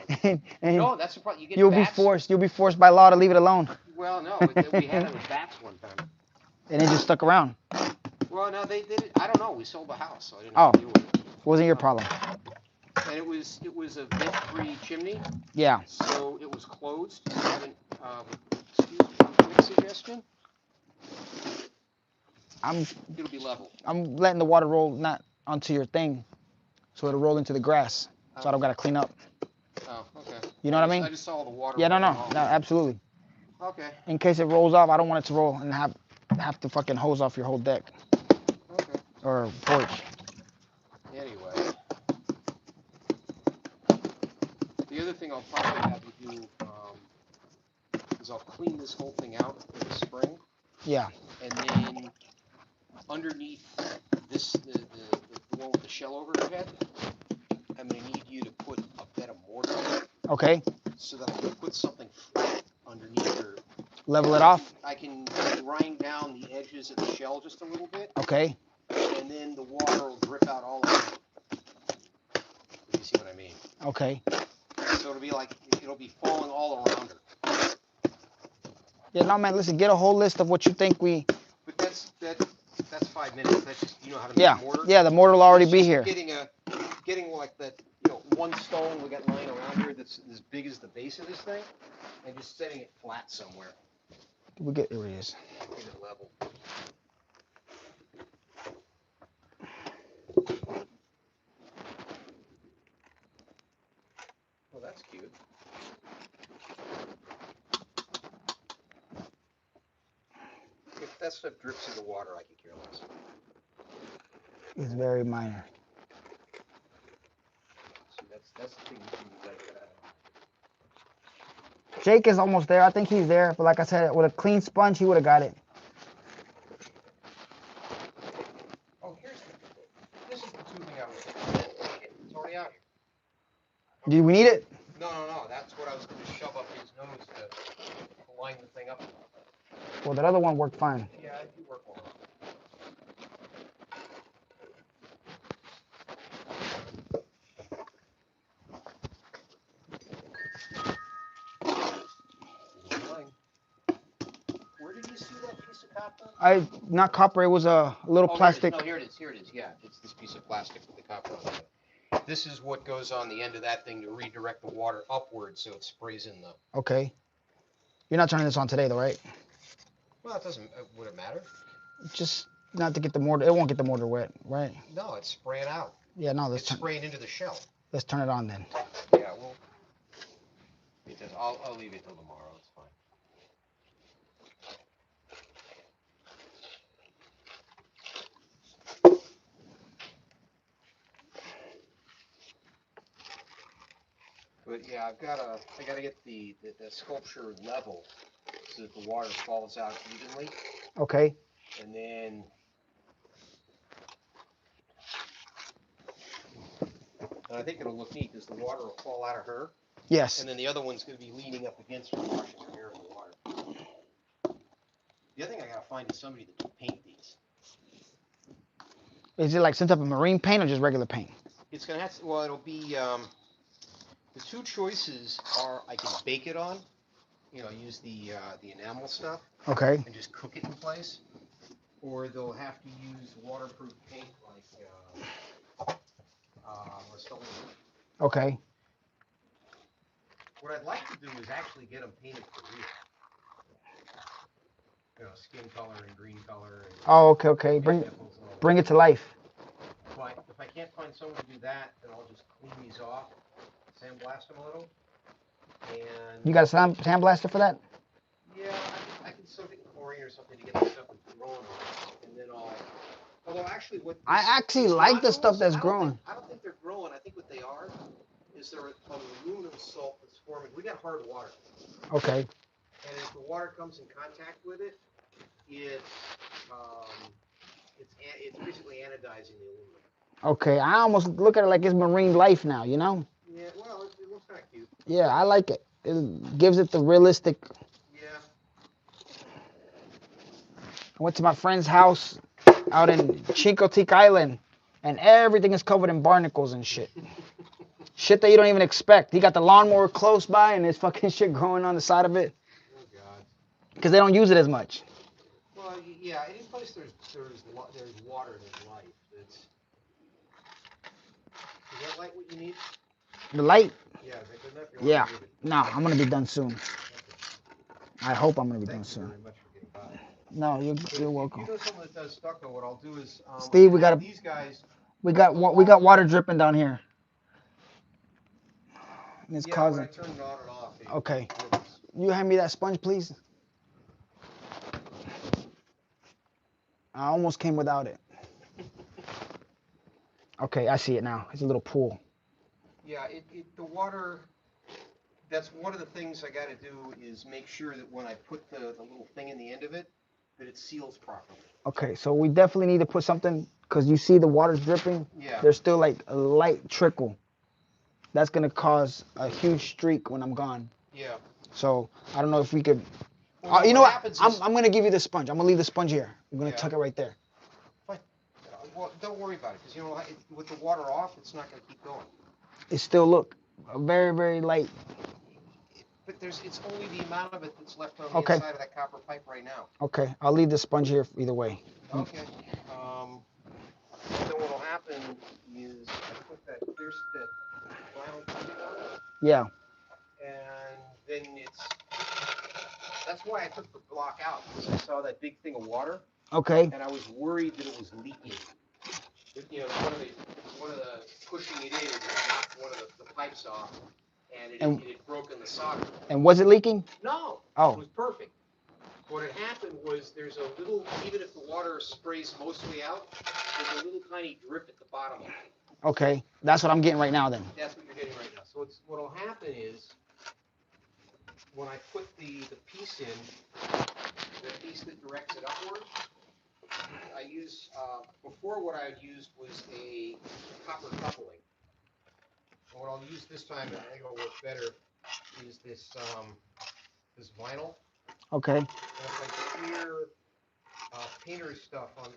something. No, that's the problem. You get bats. You'll be forced by law to leave it alone. Well, no, we had it with bats one time. And it just stuck around. Well, no, they did it. I don't know. We sold the house, so I didn't have to deal with it. Wasn't your problem. And it was a vent-free chimney. Yeah. So it was closed. So I haven't, excuse me, quick suggestion. It'll be level. I'm letting the water roll not onto your thing, so it'll roll into the grass. So I don't gotta clean up. Oh, okay. You know what I mean? I just saw the water. Yeah, no, absolutely. Okay. In case it rolls off, I don't want it to roll and have to fucking hose off your whole deck. Okay. Or porch. Anyway, the other thing I'll probably have you do is I'll clean this whole thing out in the spring. Yeah. And then underneath this, the one with the shell over your head, I'm going to need you to put a bed of mortar on it. Okay. So that I can put something flat underneath her. Level it off? I can grind down the edges of the shell just a little bit. Okay. And then the water will drip out all over it. If you see what I mean. Okay. So it'll be falling all around her. Yeah, no, man, listen, get a whole list of what you think we... But that's 5 minutes. That's just, how to make mortar. Yeah, the mortar will already be here. Getting like that, one stone we got lying around here that's as big as the base of this thing, and just setting it flat somewhere. Here it is. Get it level. Oh, that's cute. If that stuff drips in the water, I could care less. It's very minor. See, that's the thing you can use like that. Jake is almost there. I think he's there. But like I said, with a clean sponge, he would have got it. Oh, this is the tubing I was thinking. It's already out here. Do we need it? No. That's what I was going to shove up his nose to line the thing up. Well, that other one worked fine. Yeah, it do work well. Where did you see that piece of copper? Not copper. It was a little plastic. Here it is. Yeah, it's this piece of plastic with the copper on it. This is what goes on the end of that thing to redirect the water upward so it sprays in the... Okay. You're not turning this on today, though, right? Well, it doesn't... Would it matter? Just not to get the mortar... It won't get the mortar wet, right? No, it's spraying out. Yeah, no, it's spraying into the shell. Let's turn it on, then. Yeah, well... I'll leave it till tomorrow. It's fine. But yeah, I gotta get the sculpture level so that the water falls out evenly, Okay. and then and I think it'll look neat because the water will fall out of her, Yes. and then the other one's gonna be leaning up against her, washing her hair in the water. The other thing I gotta find is somebody that can paint these. Is it like some type of marine paint or just regular paint? It's gonna have to, well, it'll be the two choices are I can bake it on, use the enamel stuff Okay. and just cook it in place, or they'll have to use waterproof paint like Rust-Oleum. Okay. What I'd like to do is actually get them painted for real. Skin color and green color and Oh, okay, okay. pink Bring nipples and all bring it that. to life. But if I can't find someone to do that, then I'll just clean these off, sandblast them a little, and You got a sandblaster for that? yeah, I can soak it in chlorine or something to get the stuff that's growing on it, and then although actually what I actually like the stuff that's growing. I don't think they're growing. I think what they are is they're an aluminum salt that's forming. We got hard water, Okay. and if the water comes in contact with it, it's it's basically anodizing the aluminum. Okay. I almost look at it like it's marine life now, you know? Yeah, well, it looks kind of cute. Yeah, I like it. It gives it the realistic. Yeah. I went to my friend's house out in Chincoteague Island, and everything is covered in barnacles and shit. Shit that you don't even expect. He got the lawnmower close by, and there's fucking shit growing on the side of it. Oh God. Because they don't use it as much. Well, yeah. Any place there's water, there's life. Is that light what you need? The light? Yeah. Is that good enough? You want Yeah. to move it? No, I'm going to be done soon. Okay. I hope I'm going to be done Thank you soon. very much for getting by. No, But you're if welcome. you know someone that does stucco, what I'll do is Steve, I'm we gonna got have these guys. we got water dripping down here. And it's Yeah, when I causing. turn it on and off. Okay. Dribbles. You hand me that sponge, please? I almost came without it. Okay, I see it now. It's a little pool. Yeah, the water. That's one of the things I got to do is make sure that when I put the little thing in the end of it, that it seals properly. Okay, so we definitely need to put something, because you see the water's dripping. Yeah. There's still like a light trickle. That's going to cause a huge streak when I'm gone. Yeah. So I don't know if we could. Well, no, You know what what? happens I'm going to give you the sponge. I'm going to leave the sponge here. I'm going to Yeah. tuck it right there. Fine. Well, don't worry about it because with the water off, it's not going to keep going. It still look very, very light. But it's only the amount of it that's left on the Okay. inside of that copper pipe right now. Okay, I'll leave the sponge here either way. Okay. Then what'll happen is I put that vinyl coating on it, Yeah. and then that's why I took the block out because I saw that big thing of water, Okay. and I was worried that it was leaking. One of the pushing it in knocked one of the pipes off, and it had broken the solder. And was it leaking? No, Oh. it was perfect. What had happened was there's a little, even if the water sprays mostly out, there's a little tiny drip at the bottom of it. Okay, that's what I'm getting right now then. That's what you're getting right now. So what'll happen is when I put the piece in, the piece that directs it upward, I use, before what I had used was a copper coupling. And what I'll use this time, and I think it'll work better, is this vinyl. Okay. And if I clear painter's stuff on,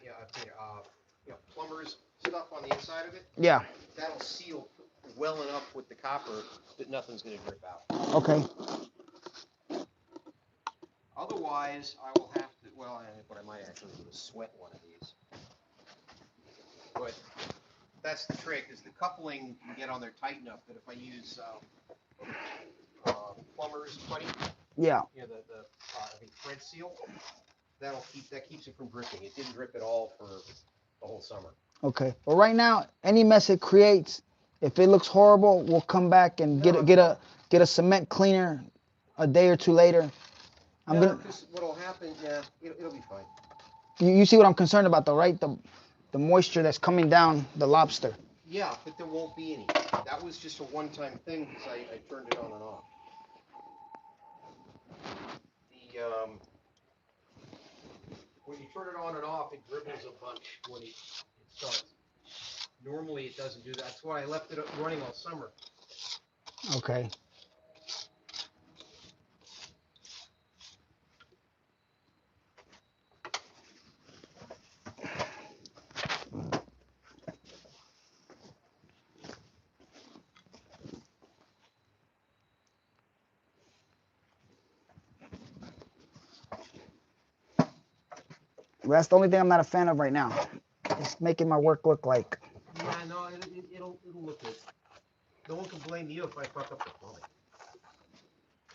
plumber's stuff on the inside of it, Yeah. that'll seal well enough with the copper that nothing's going to drip out. Okay. Otherwise, I will have to, what I might actually do is sweat one of these. But that's the trick, is the coupling can get on there tight enough that if I use plumber's putty, Yeah. the thread seal, that keeps it from dripping. It didn't drip at all for the whole summer. Okay. Well, right now, any mess it creates, if it looks horrible, we'll come back and get a cement cleaner a day or two later. Because what'll happen, it'll be fine. You see what I'm concerned about though, right? The moisture that's coming down the lobster. Yeah, but there won't be any. That was just a one-time thing because I turned it on and off. The when you turn it on and off, it dribbles a bunch when it starts. Normally it doesn't do that. That's why I left it running all summer. Okay. Well, that's the only thing I'm not a fan of right now. It's making my work look like. Yeah, no, it'll look good. No one can blame you if I fuck up the plumbing.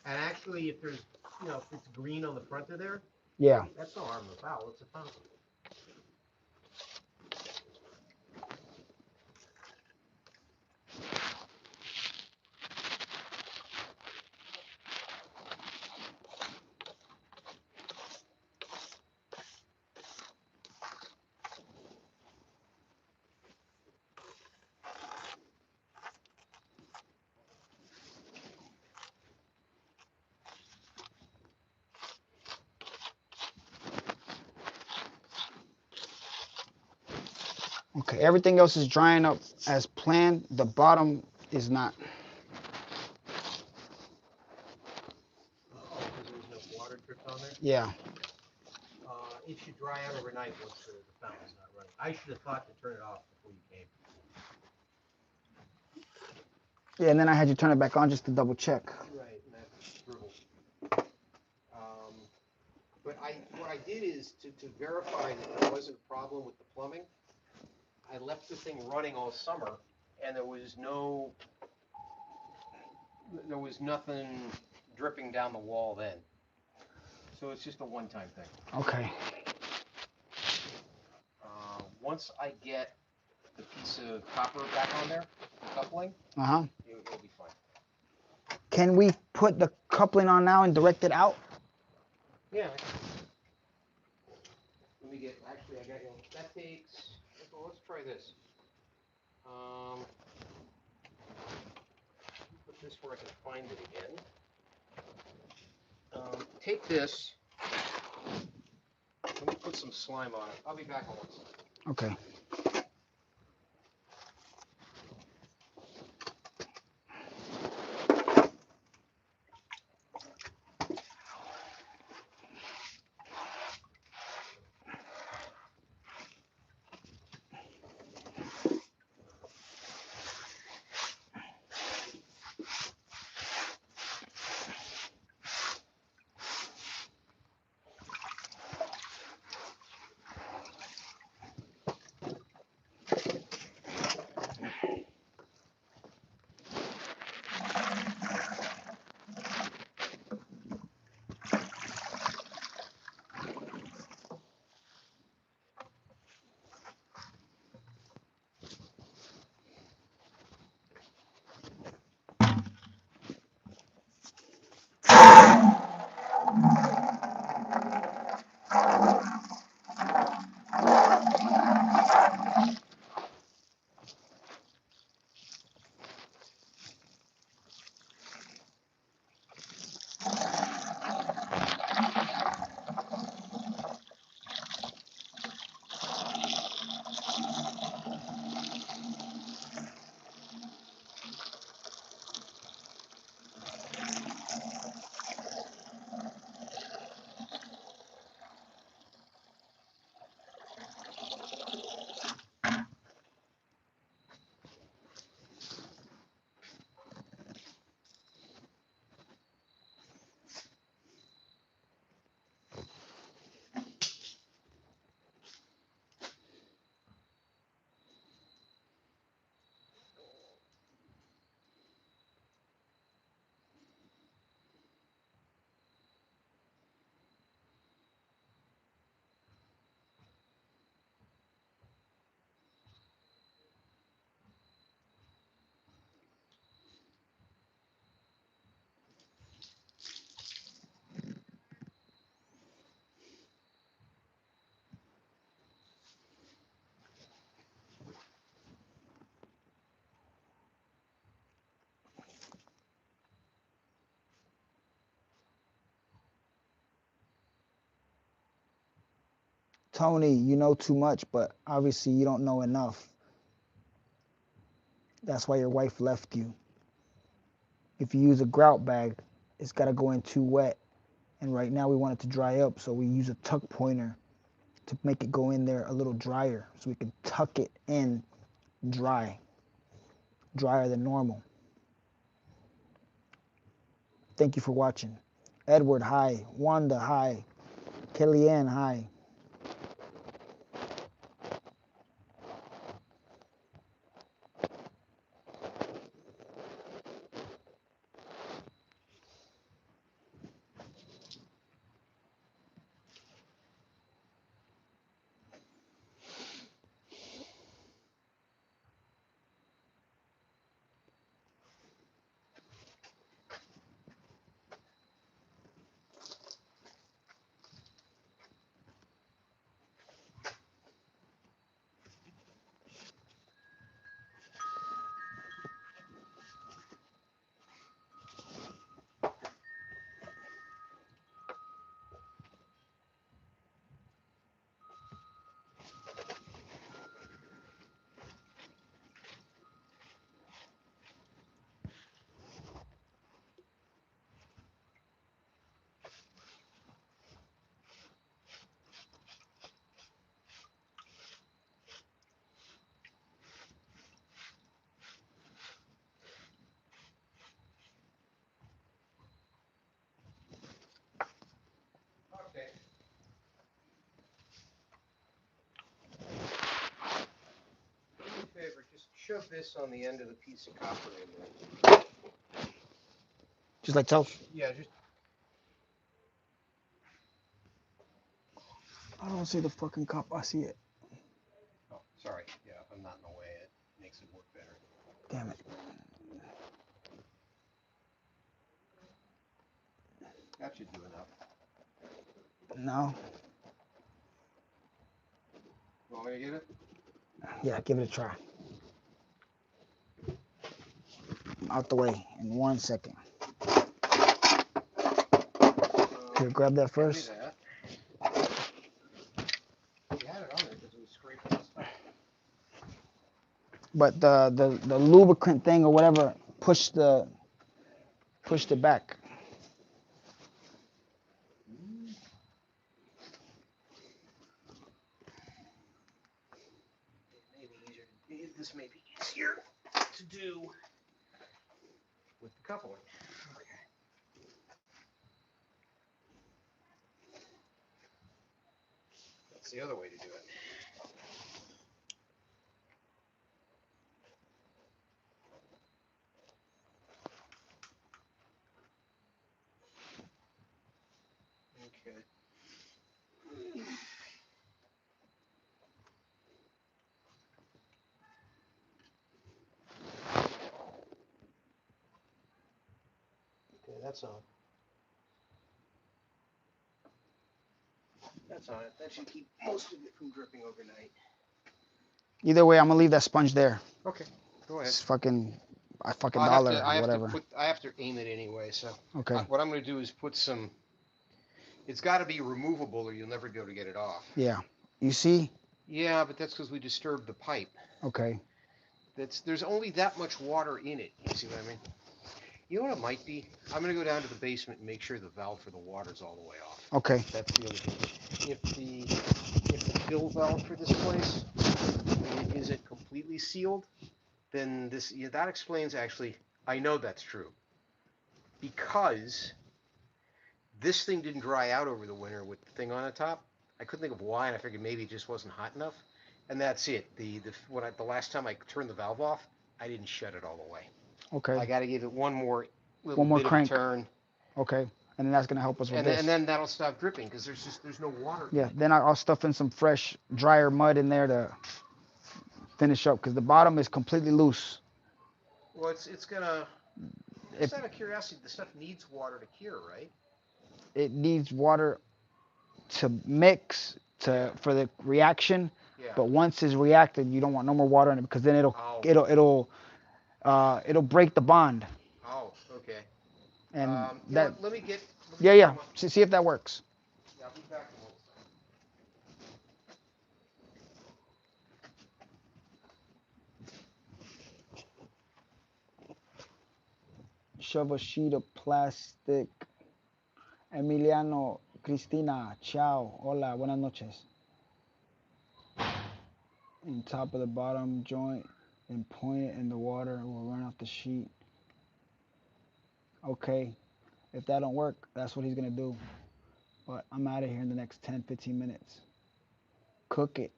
And actually, if there's, if it's green on the front of there, Yeah. that's no harm, no foul. It's a fountain. Okay. Everything else is drying up as planned. The bottom is not. Oh, because there was no water dripped on there? Yeah. It should dry out overnight once the fountain's not running. I should have thought to turn it off before you came. Yeah, and then I had you turn it back on just to double check. Right, and that dribbled. But what I did is to verify that there wasn't a problem with the plumbing, I left the thing running all summer, and there was nothing dripping down the wall then. So it's just a one-time thing. Okay. Once I get the piece of copper back on there, the coupling, Uh-huh. it'll be fine. Can we put the coupling on now and direct it out? Yeah. Let me actually, I got, that takes, well, let's try this. Put this where I can find it again. Take this. Let me put some slime on it. I'll be back on 1 second. Okay. Tony, you know too much, but obviously you don't know enough. That's why your wife left you. If you use a grout bag, it's got to go in too wet. And right now we want it to dry up, so we use a tuck pointer to make it go in there a little drier so we can tuck it in dry, drier than normal. Thank you for watching. Edward, hi. Wanda, hi. Kellyanne, hi. Okay. Do me a favor, just shove this on the end of the piece of copper in there. Just like so. Yeah, just I don't see the fucking cup. I see it. oh, sorry. Yeah, if I'm not in the way, it makes it work better. Damn it. That should do enough. No. You want me to get it? Yeah, give it a try. I'm out the way in 1 second. Here, grab that Give me first. that. You had it on there because we scraped the stuff. But the lubricant thing or whatever pushed it back. This may be easier to do with the coupling. Okay. That's the other way to do it. Okay. Okay, that's on. That's on it. That should keep most of it from dripping overnight. Either way, I'm gonna leave that sponge there. Okay, go ahead. It's fucking a fucking I have dollar to. I or have to whatever. put. I have to aim it anyway. So Okay. what I'm going to do is put some. It's got to be removable, or you'll never be able to get it off. Yeah. You see? Yeah, but that's because we disturbed the pipe. Okay. There's only that much water in it. You see what I mean? You know what it might be? I'm going to go down to the basement and make sure the valve for the water's all the way off. Okay. That's the other thing. If the fill valve for this place isn't completely sealed, then that explains actually. I know that's true because this thing didn't dry out over the winter with the thing on the top. I couldn't think of why, and I figured maybe it just wasn't hot enough. And that's it. The last time I turned the valve off, I didn't shut it all the way. I Okay. got to give it one more little One more bit of a crank. turn, Okay. And then that's gonna help us with and this. then that'll stop dripping because there's no water in Yeah. it. Then I'll stuff in some fresh, drier mud in there to finish up because the bottom is completely loose. Well, it's gonna. If Just out of curiosity, the stuff needs water to cure, right? it needs water to mix Yeah. for the reaction, Yeah. but once it's reacted, you don't want no more water in it because then Oh. it'll break the bond. Oh. Okay. And You know that, what? Let me yeah, get yeah. some. See if that works. Yeah, I'll be back in a little second. shove a sheet of plastic. Emiliano, Cristina, ciao, hola, buenas noches. In top of the bottom joint and point it in the water. It will run off the sheet. Okay, if that don't work, that's what he's gonna do. But I'm out of here in the next 10, 15 minutes. Cook it.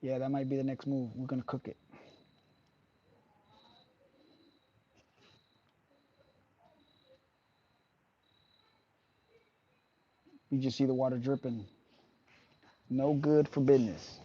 Yeah, that might be the next move. We're gonna cook it. You just see the water dripping. No good for business.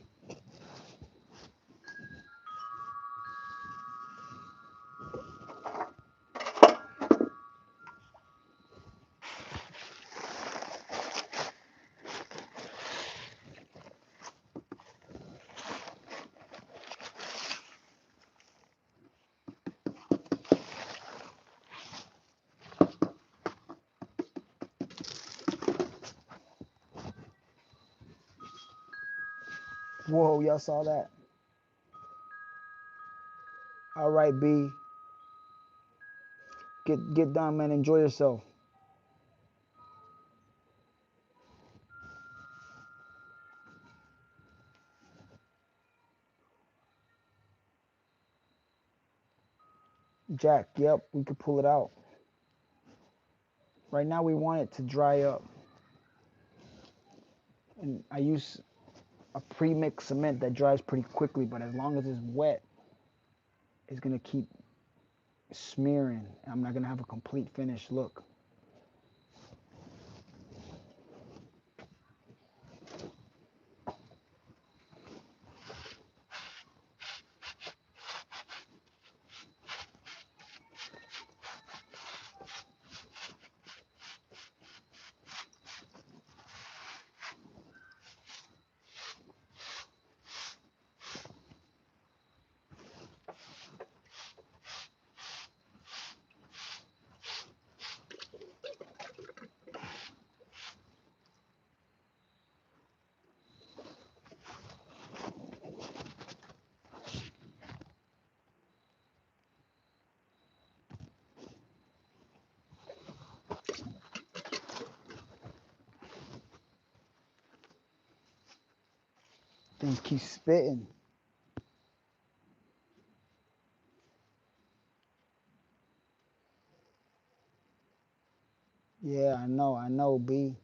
Whoa, y'all saw that? All right, B. Get done, man. Enjoy yourself. Jack, yep, we could pull it out. Right now we want it to dry up. And I use a pre-mixed cement that dries pretty quickly, but as long as it's wet, it's gonna keep smearing. I'm not gonna have a complete finished look. Things keep spitting. Yeah, I know, B.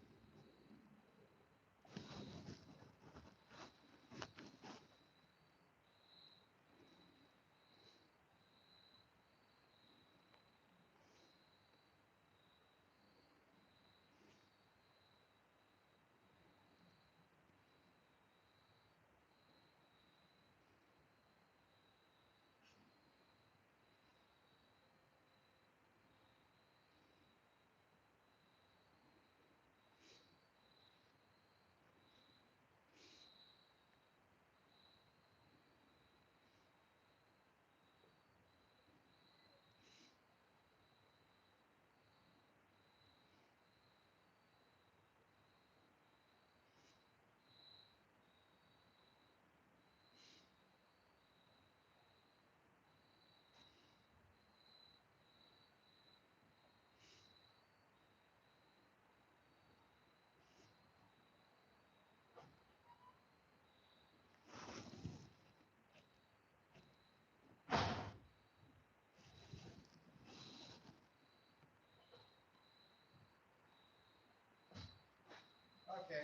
Okay,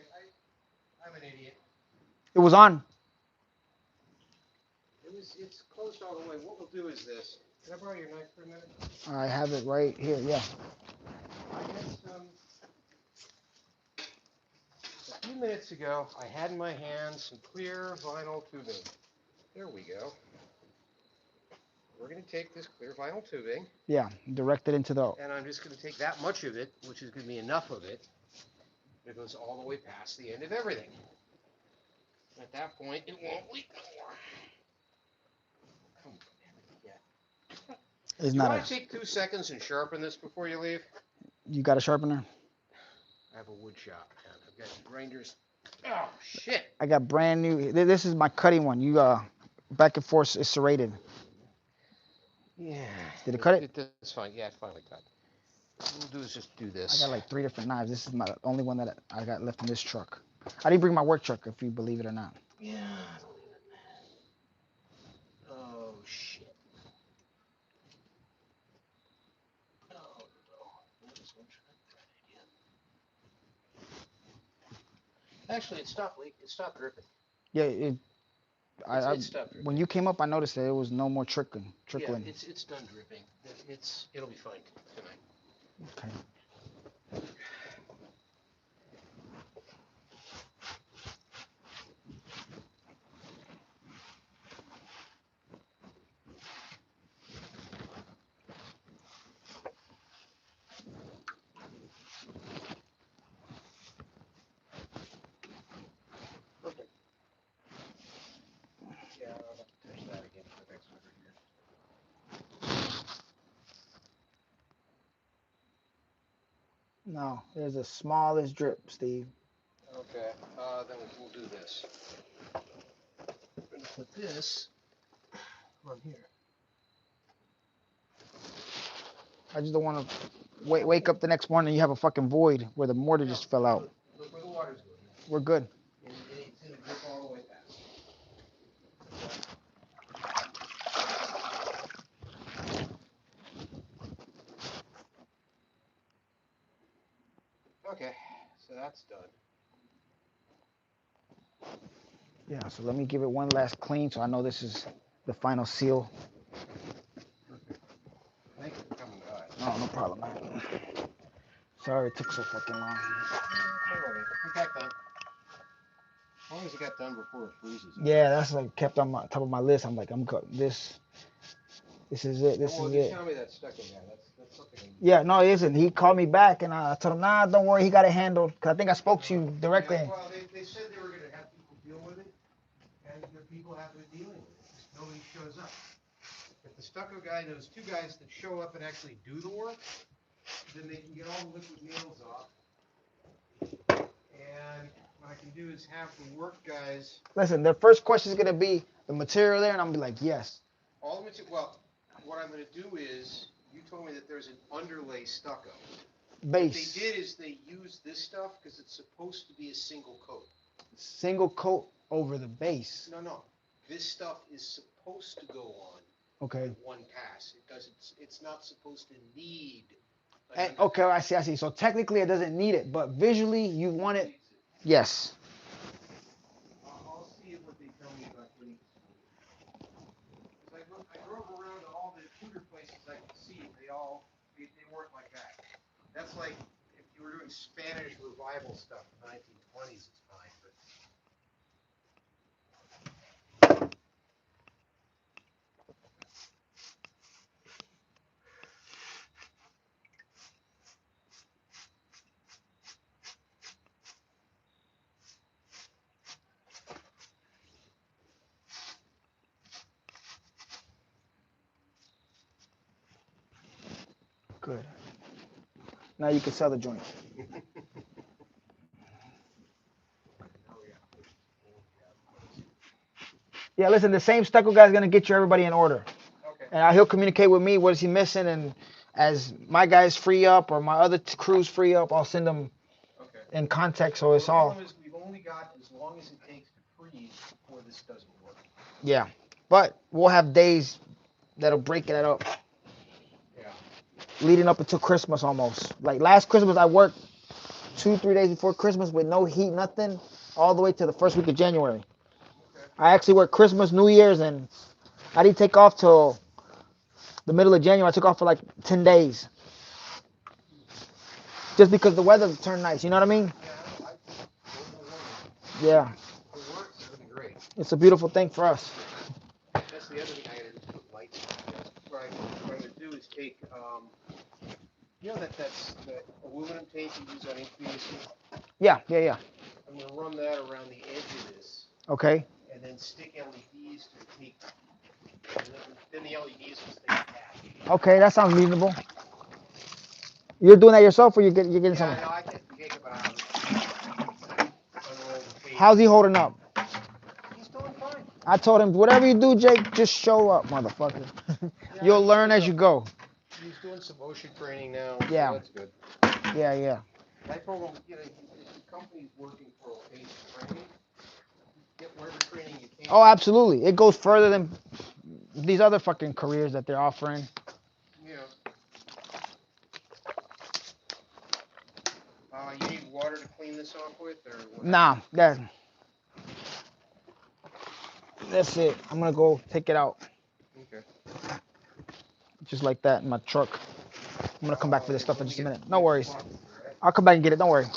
I'm an idiot. It was on. It's closed all the way. What we'll do is this. Can I borrow your knife for a minute? I have it right here. Yeah. I had a few minutes ago, I had in my hand some clear vinyl tubing. There we go. We're going to take this clear vinyl tubing. Yeah. Direct it into the. And I'm just going to take that much of it, which is going to be enough of it. It goes all the way past the end of everything. At that point, it won't leak no more. Come on, yeah. It's Do you not want a. to take 2 seconds and sharpen this before you leave? You got a sharpener? I have a wood shop, and I've got grinders. Oh shit! I got brand new. This is my cutting one. You back and forth is serrated. Yeah. Did it cut it? That's fine. Yeah, it finally cut. What we'll do is just do I this. got like 3 different knives. This is my only one that I got left in this truck. I didn't bring my work truck, if you believe it or not. Yeah. Oh, shit. Oh, no. That was not a good idea. Actually, it stopped leak. It stopped dripping. Yeah, It stopped when dripping. you came up, I noticed that it was no more trickling. Yeah, Trickling. it's done dripping. It'll be fine tonight. Okay. Okay. Yeah, I'll have to touch that again for the next one here. No, there's the smallest drip, Steve. Okay. Then we'll do this. We're gonna put this on here. I just don't want to wake up the next morning and you have a fucking void where the mortar No, just fell out. look where the water's going. We're good. And it's gonna drip all the way past. Okay, so that's done. Yeah, so let me give it one last clean so I know this is the final seal. Thank you for coming by. Oh, no problem, man. Sorry it took so fucking long. Don't worry, we got done. As long as it got done before it freezes. Yeah, that's like kept on my top of my list. I'm like, I'm good. This is it. This Well, is just it. tell me that stucco guy. That's something. Yeah, no, it isn't. He called me back and I told him, nah, don't worry, he got it handled. Cause I think I spoke to you directly. Yeah, well, they said they were gonna have people deal with it, and the people have been dealing with it. Just nobody shows up. If the stucco guy knows two guys that show up and actually do the work, then they can get all the liquid nails off. And what I can do is have the work guys. Listen, their first question is gonna be the material there, and I'm gonna be like, yes. All the material. Well, what I'm gonna do is, you told me that there's an underlay stucco. What they Base. did is they used this stuff because it's supposed to be a single coat. Single coat over the base. No. This stuff is supposed to go on Okay. one pass. It doesn't. It's not supposed to need. And, okay, I see. So technically it doesn't need it, but visually you want it. Yes. I'll see what they tell me about getting it sorted. Because I drove around to all the tutor places I could see. They weren't like that. That's like if you were doing Spanish revival stuff in the 1920s, it's fine. But Good. Now you can sell the joint. Yeah, listen, the same stucco guy's gonna get you everybody in order. okay. And he'll communicate with me what is he missing, and as my guys free up or my other crews free up, I'll send them Okay. in contact. So Well, it's the all. problem is we've only got as long as it takes to freeze before this doesn't work. Yeah, but we'll have days that'll break it up. Yeah. Leading up until Christmas almost. Like last Christmas, I worked 2, 3 days before Christmas with no heat, nothing, all the way to the first week of January. Okay. I actually worked Christmas, New Year's, and I didn't take off till the middle of January. I took off for like 10 days. Just because the weather turned nice, you know what I mean? Yeah, I know. Yeah. If it works, it'll be great. It's a beautiful thing for us. That's the other thing I gotta do is put lights on. What I'm gonna do is take, you know that's that aluminum tape you use on HVAC? Yeah. I'm gonna run that around the edge of this Okay. and then stick LEDs to the tape. And then the LEDs will stay attached. Okay, that sounds reasonable. You're doing that yourself, or you're getting Yeah, someone? no, I can take it out. Unroll the tape. How's he holding up? He's doing fine. I told him, whatever you do, Jake, just show up, motherfucker. Yeah, You'll learn as you go. he's doing some OSHA training now, Yeah. so that's good. Yeah. I told him, you know, if the company's working for okay training, get whatever training you can. Oh, absolutely. It goes further than these other fucking careers that they're offering. Yeah. You need water to clean this off with, or what? Nah, that's it. I'm gonna go take it out Okay. just like that in my truck. I'm gonna come back for this Okay, stuff well, in we just a get minute. we No have to worries. talk to her, right? I'll come back and get it. Don't worry.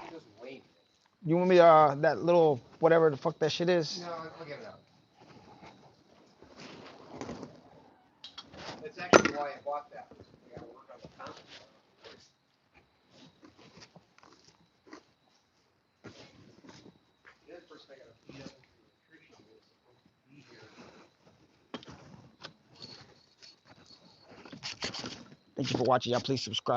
He doesn't weigh anything. You want me that little whatever the fuck that shit is? No, I'll get it out. That's actually why I bought that. I gotta work on the fountain. The other person I gotta feed up with the nutrition is supposed to be here. Thank you for watching. Y'all please subscribe.